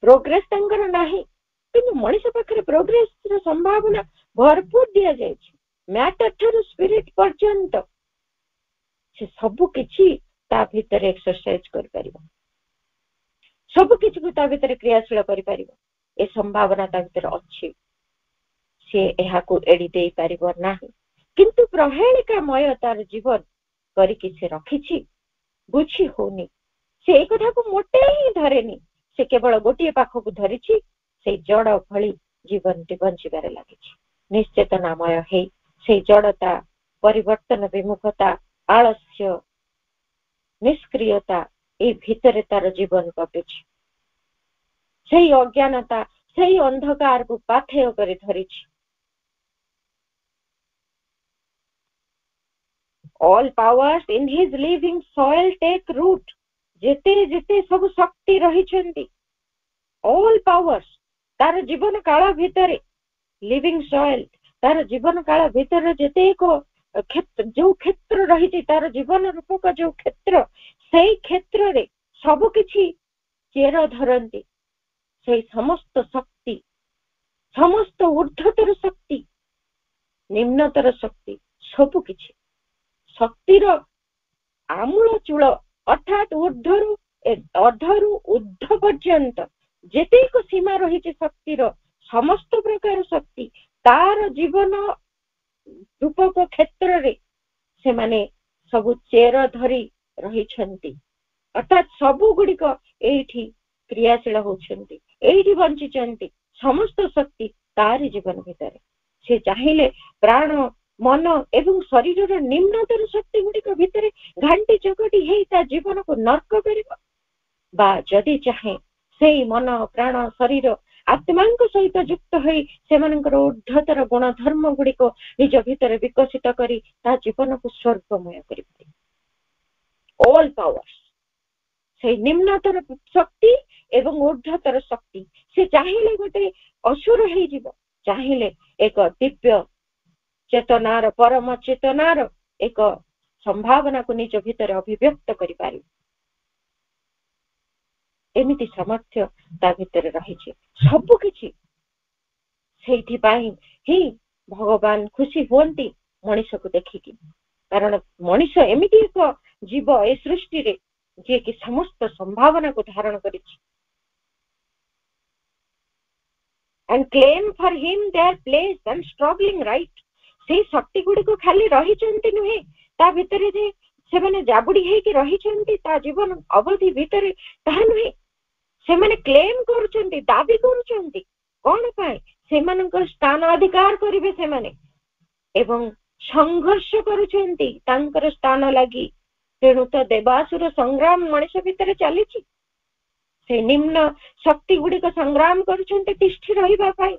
ପ୍ରୋଗ୍ରେସ ତାଙ୍କର ନାହିଁ, କିନ୍ତୁ ମଣିଷ ପାଖରେ ପ୍ରୋଗ୍ରେସର ସମ୍ଭାବନା ଭରପୁର ଦିଆଯାଇଛି। ମ୍ୟାଟର ଠାରୁ ସ୍ପିରିଟ ପର୍ଯ୍ୟନ୍ତ ସେ ସବୁ କିଛି ତା ଭିତରେ ଏକ୍ସରସାଇଜ କରିପାରିବ, ସବୁ କିଛିକୁ ତା ଭିତରେ କ୍ରିୟାଶୀଳ କରିପାରିବ। ଏ ସମ୍ଭାବନା ତା ଭିତରେ ଅଛି, ସେ ଏହାକୁ ଏଡି ଦେଇ ପାରିବ ନାହିଁ। କିନ୍ତୁ ପ୍ରହେଳିକାମୟ ତାର ଜୀବନ କରିକି ସେ ରଖିଛି, ବୁଝି ହଉନି। ସେ ଏଇ କଥାକୁ ମୋଟେ ହିଁ ଧରେନି, ସେ କେବଳ ଗୋଟିଏ ପାଖକୁ ଧରିଛି, ସେଇ ଜଡ ଭଳି ଜୀବନଟି ବଞ୍ଚିବାରେ ଲାଗିଛି। ନିଶ୍ଚେତନାମୟ ହେଇ ସେଇ ଜଡ଼ତା, ପରିବର୍ତ୍ତନ ବିମୁଖତା, ଆଳସ୍ୟ, ନିଷ୍କ୍ରିୟତା ଏଇ ଭିତରେ ତାର ଜୀବନ କଟୁଛି। ସେଇ ଅଜ୍ଞାନତା, ସେଇ ଅନ୍ଧକାରକୁ ପାଥେୟ କରି ଧରିଛି। All powers in his living soil take root. ଯେତେ ଯେତେ ସବୁ ଶକ୍ତି ରହିଛନ୍ତି, all powers ତାର ଜୀବନ କାଳ ଭିତରେ, living soil ତାର ଜୀବନ କାଳ ଭିତରେ ଯେତେକ ଯୋଉ କ୍ଷେତ୍ର ରହିଛି, ତାର ଜୀବନ ରୂପକ ଯୋଉ କ୍ଷେତ୍ର, ସେଇ କ୍ଷେତ୍ରରେ ସବୁ କିଛି ଚେର ଧରନ୍ତି। ସେଇ ସମସ୍ତ ଶକ୍ତି, ସମସ୍ତ ଊର୍ଦ୍ଧ୍ୱତର ଶକ୍ତି, ନିମ୍ନତର ଶକ୍ତି, ସବୁ କିଛି ଶକ୍ତିର ଆମୂଳ ଚୂଳ ଅର୍ଥାତ୍ ଅର୍ଦ୍ଧରୁ ଊର୍ଦ୍ଧ୍ୱ ପର୍ଯ୍ୟନ୍ତ ଯେତେକ ସୀମା ରହିଛି ଶକ୍ତିର, ସମସ୍ତ ପ୍ରକାର ଶକ୍ତି ତାର ଜୀବନ ରୂପକ କ୍ଷେତ୍ରରେ ସେମାନେ ସବୁ ଚେର ଧରି ରହିଛନ୍ତି। ଅର୍ଥାତ୍ ସବୁ ଗୁଡିକ ଏଇଠି କ୍ରିୟାଶୀଳ ହଉଛନ୍ତି, ଏଇଠି ବଞ୍ଚିଛନ୍ତି। ସମସ୍ତ ଶକ୍ତି ତାରି ଜୀବନ ଭିତରେ। ସେ ଚାହିଁଲେ ପ୍ରାଣ, ମନ ଏବଂ ଶରୀରର ନିମ୍ନତର ଶକ୍ତି ଗୁଡିକ ଭିତରେ ଘାଣ୍ଟି ଚକଟି ହେଇ ତା ଜୀବନକୁ ନର୍କ କରିବ, ବା ଯଦି ଚାହେଁ ସେଇ ମନ, ପ୍ରାଣ, ଶରୀର, ଆତ୍ମାଙ୍କ ସହିତ ଯୁକ୍ତ ହୋଇ ସେମାନଙ୍କର ଊର୍ଦ୍ଧ୍ୱତର ଗୁଣ ଧର୍ମ ଗୁଡିକ ନିଜ ଭିତରେ ବିକଶିତ କରି ତା ଜୀବନକୁ ସ୍ୱର୍ଗମୟ କରିପାରିବ। ଅଲ୍ ପାୱାର୍ସ, ସେଇ ନିମ୍ନତର ଶକ୍ତି ଏବଂ ଊର୍ଦ୍ଧ୍ୱତର ଶକ୍ତି। ସେ ଚାହିଁଲେ ଗୋଟେ ଅସୁର ହେଇଯିବ, ଚାହିଁଲେ ଏକ ଦିବ୍ୟ ଚେତନାର, ପରମ ଚେତନାର ଏକ ସମ୍ଭାବନାକୁ ନିଜ ଭିତରେ ଅଭିବ୍ୟକ୍ତ କରିପାରିବ। ଏମିତି ସାମର୍ଥ୍ୟ ତା ଭିତରେ ରହିଛି ସବୁ କିଛି। ସେଇଥିପାଇଁ ହିଁ ଭଗବାନ ଖୁସି ହୁଅନ୍ତି ମଣିଷକୁ ଦେଖିକି, କାରଣ ମଣିଷ ଏମିତି ଏକ ଜୀବ ଏ ସୃଷ୍ଟିରେ ଯିଏକି ସମସ୍ତ ସମ୍ଭାବନାକୁ ଧାରଣ କରିଛି। And claim for him their place and struggling right. ସେଇ ଶକ୍ତି ଗୁଡିକ ଖାଲି ରହିଛନ୍ତି ନୁହେଁ, ତା ଭିତରେ ଯେ ସେମାନେ ଜାବୁଡି ହେଇକି ରହିଛନ୍ତି ତା ଜୀବନ ଅବଧି ଭିତରେ, ତାହା ନୁହେଁ। ସେମାନେ କ୍ଲେମ କରୁଛନ୍ତି, ଦାବି କରୁଛନ୍ତି। କଣ ପାଇଁ? ସେମାନଙ୍କର ସ୍ଥାନ ଅଧିକାର କରିବେ ସେମାନେ, ଏବଂ ସଂଘର୍ଷ କରୁଛନ୍ତି ତାଙ୍କର ସ୍ଥାନ ଲାଗି। ତେଣୁ ତ ଦେବାସୁର ସଂଗ୍ରାମ ମଣିଷ ଭିତରେ ଚାଲିଛି। ସେ ନିମ୍ନ ଶକ୍ତି ଗୁଡିକ ସଂଗ୍ରାମ କରୁଛନ୍ତି ତିଷ୍ଠି ରହିବା ପାଇଁ।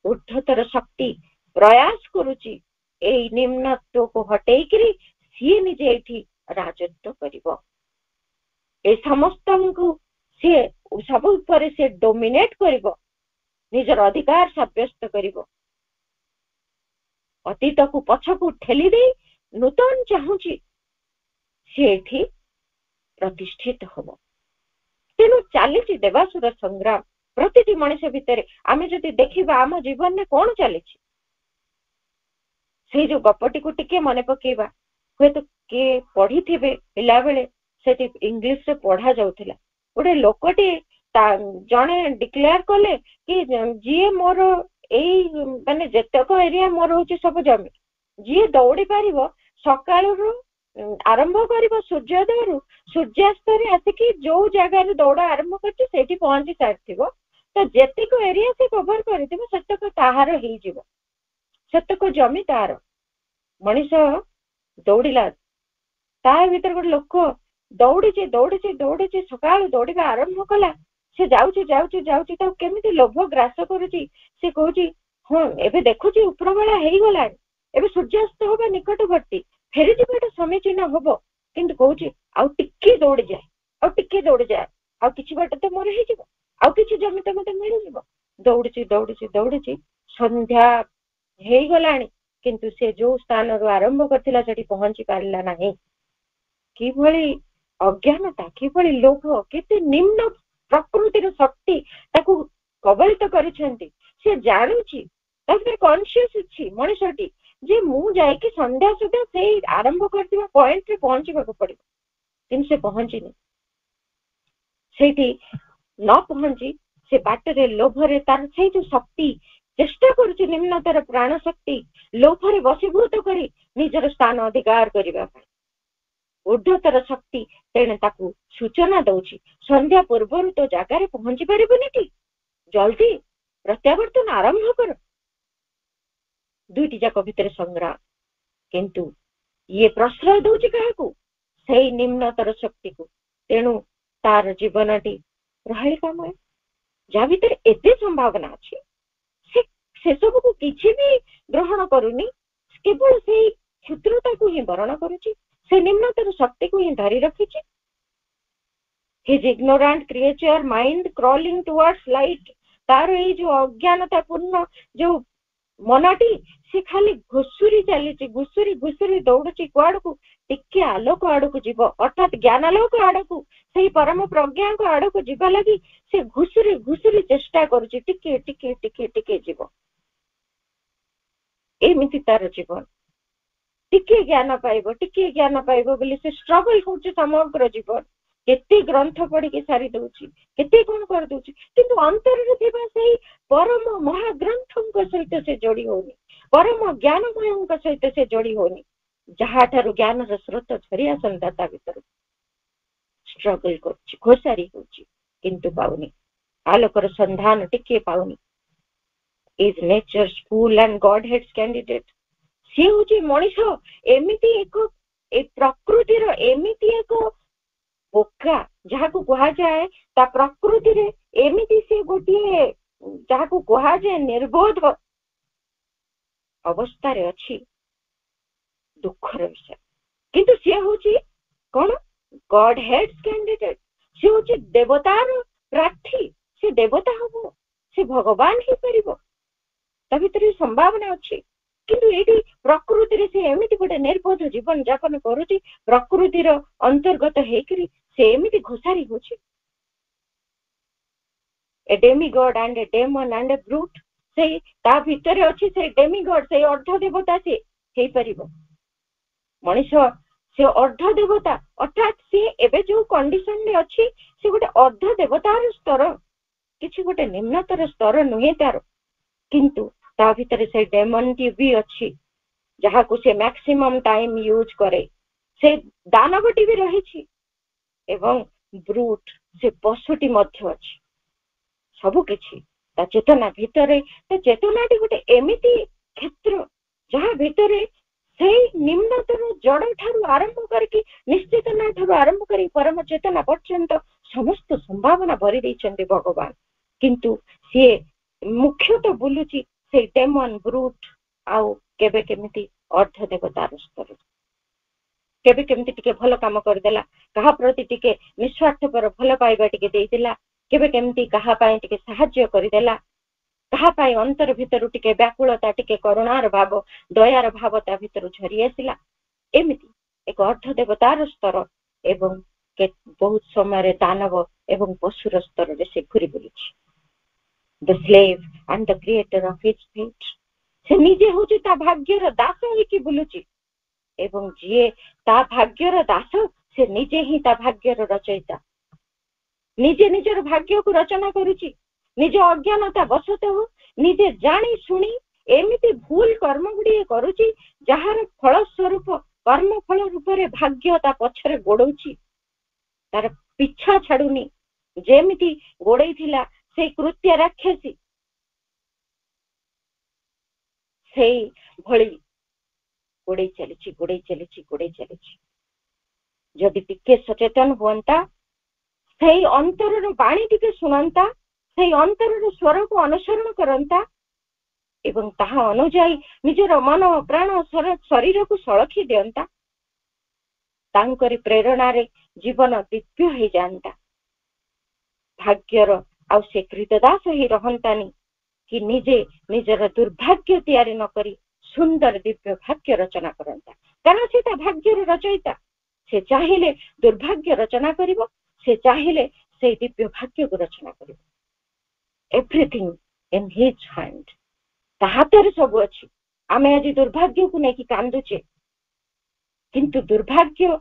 ଊର୍ଦ୍ଧ୍ୱତର ଶକ୍ତି ପ୍ରୟାସ କରୁଛି ଏଇ ନିମ୍ନତ୍ୱକୁ ହଟେଇକିରି ସିଏ ନିଜେ ଏଠି ରାଜତ୍ୱ କରିବ। ଏ ସମସ୍ତଙ୍କୁ ସିଏ ସବୁ ଉପରେ ସେ ଡୋମିନେଟ କରିବ, ନିଜର ଅଧିକାର ସାବ୍ୟସ୍ତ କରିବ। ଅତୀତକୁ ପଛକୁ ଠେଲି ଦେଇ ନୂତନ ଚାହୁଁଛି ସିଏ ଏଠି ପ୍ରତିଷ୍ଠିତ ହବ। ତେଣୁ ଚାଲିଛି ଦେବାସୁର ସଂଗ୍ରାମ ପ୍ରତିଟି ମଣିଷ ଭିତରେ। ଆମେ ଯଦି ଦେଖିବା ଆମ ଜୀବନରେ କଣ ଚାଲିଛି, ସେଇ ଯୋଉ ଗପଟିକୁ ଟିକେ ମନେ ପକେଇବା। ହୁଏତ କିଏ ପଢିଥିବେ ପିଲାବେଳେ, ସେଠି ଇଂଲିଶରେ ପଢା ଯାଉଥିଲା। ଗୋଟେ ଲୋକଟି ଜଣେ ଡିକ୍ଲେୟାର କଲେ କି ଯିଏ ମୋର ଏଇ ମାନେ ଯେତେକ ଏରିଆ ମୋର ହଉଛି ସବୁ ଜମି, ଯିଏ ଦୌଡି ପାରିବ ସକାଳରୁ ଆରମ୍ଭ କରିବ ସୂର୍ଯ୍ୟୋଦୟରୁ ସୂର୍ଯ୍ୟାସ୍ତରେ ଆସିକି ଯୋଉ ଜାଗାରେ ଦୌଡ ଆରମ୍ଭ କରିଛି ସେଇଠି ପହଞ୍ଚି ସାରିଥିବ, ତ ଯେତିକ ଏରିଆ ସେ କଭର କରିଥିବ ସେତକ ତାହାର ହେଇଯିବ, ସେତକ ଜମି ତାର। ମଣିଷ ଦୌଡ଼ିଲା, ତା ଭିତରେ ଗୋଟେ ଲୋକ ଦୌଡ଼ିଛି ଦୌଡ଼ିଛି ଦୌଡ଼ିଛି, ସକାଳୁ ଦୌଡ଼ିବା ଆରମ୍ଭ କଲା। ସେ ଯାଉଛି ଯାଉଛି ଯାଉଛି, ତାକୁ କେମିତି ଲୋଭ ଗ୍ରାସ କରୁଛି। ସେ କହୁଛି ହଁ ଏବେ ଦେଖୁଛି ଉପରବେଳା ହେଇଗଲାଣି, ଏବେ ସୂର୍ଯ୍ୟାସ୍ତ ହବା ନିକଟବର୍ତ୍ତୀ, ଫେରିଯିବାଟା ସମୀଚୀନ ହବ, କିନ୍ତୁ କହୁଛି ଆଉ ଟିକେ ଦୌଡ଼ିଯାଏ, ଆଉ ଟିକେ ଦୌଡ଼ିଯାଏ, ଆଉ କିଛି ବାଟ ତ ମୋର ହେଇଯିବ, ଆଉ କିଛି ଜମି ତ ମତେ ମିଳିଯିବ। ଦୌଡୁଛି ଦୌଡୁଛି ଦୌଡୁଛି, ସନ୍ଧ୍ୟା ହେଇଗଲାଣି, କିନ୍ତୁ ସେ ଯୋଉ ସ୍ଥାନରୁ ଆରମ୍ଭ କରିଥିଲା ସେଠି ପହଞ୍ଚି ପାରିଲା ନାହିଁ। କିଭଳି ଅଜ୍ଞାନତା, କିଭଳି ଲୋଭ, କେତେ ନିମ୍ନ ପ୍ରକୃତିର ଶକ୍ତି ତାକୁ କବଳିତ କରିଛନ୍ତି। ସେ ଜାଣୁଛି, ତା ଭିତରେ କନସିୟସ୍ ଅଛି ମଣିଷଟି, ଯେ ମୁଁ ଯାଇକି ସନ୍ଧ୍ୟା ସୁଦ୍ଧା ସେଇ ଆରମ୍ଭ କରିଥିବା ପଏଣ୍ଟରେ ପହଞ୍ଚିବାକୁ ପଡିବ, କିନ୍ତୁ ସେ ପହଞ୍ଚିନି। ସେଇଠି ନ ପହଞ୍ଚି ସେ ବାଟରେ ଲୋଭରେ ତାର ସେଇ ଯୋଉ ଶକ୍ତି ଚେଷ୍ଟା କରୁଛି, ନିମ୍ନତର ପ୍ରାଣ ଶକ୍ତି ଲୋଭରେ ବଶୀଭୂତ କରି ନିଜର ସ୍ଥାନ ଅଧିକାର କରିବା ପାଇଁ। ଊର୍ଦ୍ଧ୍ୱତର ଶକ୍ତି ତେଣେ ତାକୁ ସୂଚନା ଦଉଛି, ସନ୍ଧ୍ୟା ପୂର୍ବରୁ ତୋ ଜାଗାରେ ପହଞ୍ଚି ପାରିବୁନି କି, ଜଲ୍ଦି ପ୍ରତ୍ୟାବର୍ତ୍ତନ ଆରମ୍ଭ କର। दुईटी जाक भितर संग्राम किंतु ये प्रश्रय दौची काहाकू सही निम्नतर शक्ति को तेणु तार जीवनटी प्रहेलिकामय जहाँ भितर एते संभावना अच्छी से सब को किसी भी ग्रहण करूनी केवल से क्षुद्रता को ही वर्ण करुची से निम्नतर शक्ति को ही धरी रखी his ignorant creature mind crawling towards light तार ये जो अज्ञानता पूर्ण जो मनटी से खाली घुसुरी चली घुसुरी घुसुरी दौड़ुची कुआड़ को टिके आलोक आड़ को जीव अर्थात ज्ञानालोक आड़ को सही परम प्रज्ञा को आड़ को जीवा लगी से घुसुरी घुसुरी चेष्टा करुची टिके टिके टिके टिके जीव एमिति तार जीवन टिके ज्ञान पाइब बोली से स्ट्रगल कर समग्र जीवन केते ग्रंथ पढ़ी के सारी दउची केते कोन कर दउची किंतु अंतर रे थिबा सेही परम महाग्रंथक सहित से जोड़ी होनी परम ज्ञानमय सहित से जोड़ी होनी जहाँ ठारू ज्ञान र स्रोत झरी आसंता ता भीतर स्ट्रगल करची घोसारी होची किंतु पाउनी आलोकर संधान टिके पाउनी is nature fool and god heads candidate सी होची मनीष एमिति एक ए प्रकृति रो एमिति एक बोका जहाँ को कहा जाए ता प्रकृति रे एमिति से गोटे जहाँ को कहा जाए निर्बोध अवस्था रे अच्छी दुखर विषय किंतु सी होची कौन गॉड हेड्स कैंडिडेट सी होची देवतार प्रार्थी से देवता हबो से भगवान ही परिबो ता भितर संभावना अच्छी किंतु एटी प्रकृति रे से एमिति गोटे निर्बोध जीवन यापन करूची प्रकृति रो अंतर्गत हेकरी से एमिति घोसारी होची a demigod and a demon and a brute से ता भितर अच्छी से डेमिगॉड से अर्ध देवता से हे परिबो मनीष से अर्ध देवता अर्थात से एबे जो कंडीशन रे अच्छी से गोटे अर्ध देवतार स्तर किछि गोटे निम्नतर स्तर नुहे तार किंतु ता भितर से डेमन टी भी अच्छी जहाँ को से मैक्सिमम टाइम यूज करे से दानवटी भी रही एवं ब्रूट से पशुटी मध्य अच्छी सबु किछि ता चेतना भितरे ता चेतनाटी गोटे एमिति क्षेत्र जहाँ भितरे से निम्नतर जड़ ठारू आरंभ करके निश्चेतना ठारू आरंभ करी परम चेतना पर्यंत समस्त संभावना भरी देइछन्ते भगवान किंतु सी मुख्यतः बुलुची से डेमन ब्रूट आउ केबे केमिति अर्ध देवतार स्तर केबे केमिति टिके भल काम करदेला कहा प्रति टिके निस्वार्थपर भल पाइबा टिके देइदिला केबे केमिति कहा पाए टिके सहाय्य करदेला कहा पाए अंतर भितर टिके व्याकुलता टिके करुणार भाव दयार भाव ता भितर झरी आसिला एमिति एक अर्ध देवतार स्तर एवं बहुत समय दानव एवं पशुर स्तर से घुरी बुलुछि the slave and the creator of his fate से निजे होची ता भाग्यर दास होइकी बुलुची एवं जिए ता भाग्यर दास से निजे ही ता भाग्यर रचयिता निजे निजर भाग्य को रचना करुची निज अज्ञानता बसत हो निजे जानी सुनी एमिति भूल कर्म गुड़िए करुची जहार फल स्वरूप कर्म फल रूप रे भाग्य ता पछरे गोड़ौची तार पिछा छाडुनी जेमिति गोड़ई थिला से कृत्य राक्षसी से भली गोड़े चली जदि टिके सचेतन हुअंता से अंतर बाणी टिके सुनंता से अंतर स्वर को अनुसरण करंता एवं ताहा अनुजाई निजर मन प्राण शरीर को सलखी दियंता तांकरी प्रेरणा रे जीवन दिव्य हो जाता भाग्यर आउ से कृतदास ही रहंतानी कि निजे निजर दुर्भाग्य तैयारी न करी सुंदर दिव्य भाग्य रचना करंता कारण से भाग्यर रचयिता से चाहिले दुर्भाग्य रचना करिवो से चाहिले से दिव्य भाग्य को रचना करिवो एवरीथिंग इन हिज हैंड ता हाथ सब अच्छी आमे आज दुर्भाग्य को नहीं कांदुचे किंतु दुर्भाग्य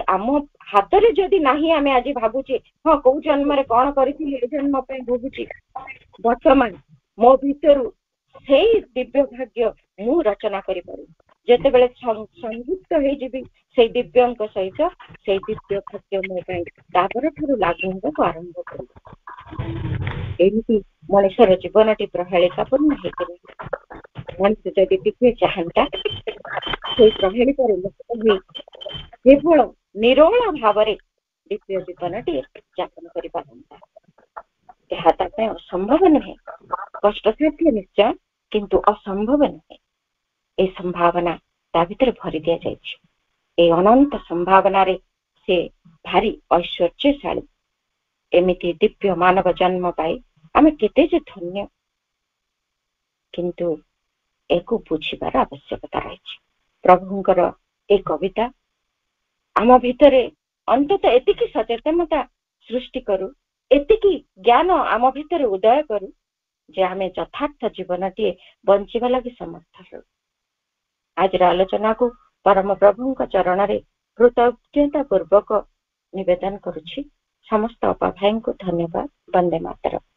आम हाथ रे जदि नाही आमे आज भाबुचे हाँ कौ जन्म रे कौन करिथिली ए जन्म पे भोगुची वर्तमान मो भीतर से दिव्य भाग्य मु रचना करि पारि जेते बेले संयुक्त हे जिबी से दिव्यंक सहित से दिव्य भाग्य मो पे तापर ठुरु लागु को आरंभ करि एमिति मनुष्यर जीवनटी प्रहेलिका पूर्ण हेतु ମଣିଷ ଯଦି ଟିକେ ଚାହାନ୍ତା ସେଇ ପ୍ରହେଳି ପରେ ମୁକ୍ତ ହୋଇ କେବଳ ନିରୋଳ ଭାବରେ ଦ୍ୱିତୀୟ ଜୀବନଟିଏ ଯାପନ କରିପାରନ୍ତା। ଏହା ତା ପାଇଁ ଅସମ୍ଭବ ନୁହେଁ, କଷ୍ଟସାଧ୍ୟ ନିଶ୍ଚୟ, କିନ୍ତୁ ଅସମ୍ଭବ ନୁହେଁ। এই ସମ୍ଭାବନା ତା ଭିତରେ ଭରି ଦିଆଯାଇଛି। এই ଅନନ୍ତ ସମ୍ଭାବନାରେ ସେ ଭାରି ଐଶ୍ୱର୍ଯ୍ୟଶାଳୀ। ଏମିତି ଦିବ୍ୟ ମାନବ ଜନ୍ମ ପାଇ ଆମେ କେତେ ଯେ ଧନ୍ୟ, କିନ୍ତୁ ଏକୁ ବୁଝିବାର ଆବଶ୍ୟକତା ରହିଛି। ପ୍ରଭୁଙ୍କର ଏ କବିତା ଆମ ଭିତରେ ଅନ୍ତତଃ ଏତିକି ସଚେତନତା ସୃଷ୍ଟି କରୁ, ଏତିକି ଜ୍ଞାନ ଆମ ଭିତରେ ଉଦୟ କରୁ ଯେ ଆମେ ଯଥାର୍ଥ ଜୀବନଟିଏ ବଞ୍ଚିବା ଲାଗି ସମର୍ଥ ହେଉ। ଆଜିର ଆଲୋଚନାକୁ ପରମ ପ୍ରଭୁଙ୍କ ଚରଣରେ କୃତଜ୍ଞତା ପୂର୍ବକ ନିବେଦନ କରୁଛି। ସମସ୍ତ ଅପା ଭାଇଙ୍କୁ ଧନ୍ୟବାଦ। ବନ୍ଦେ ମାତରମ୍।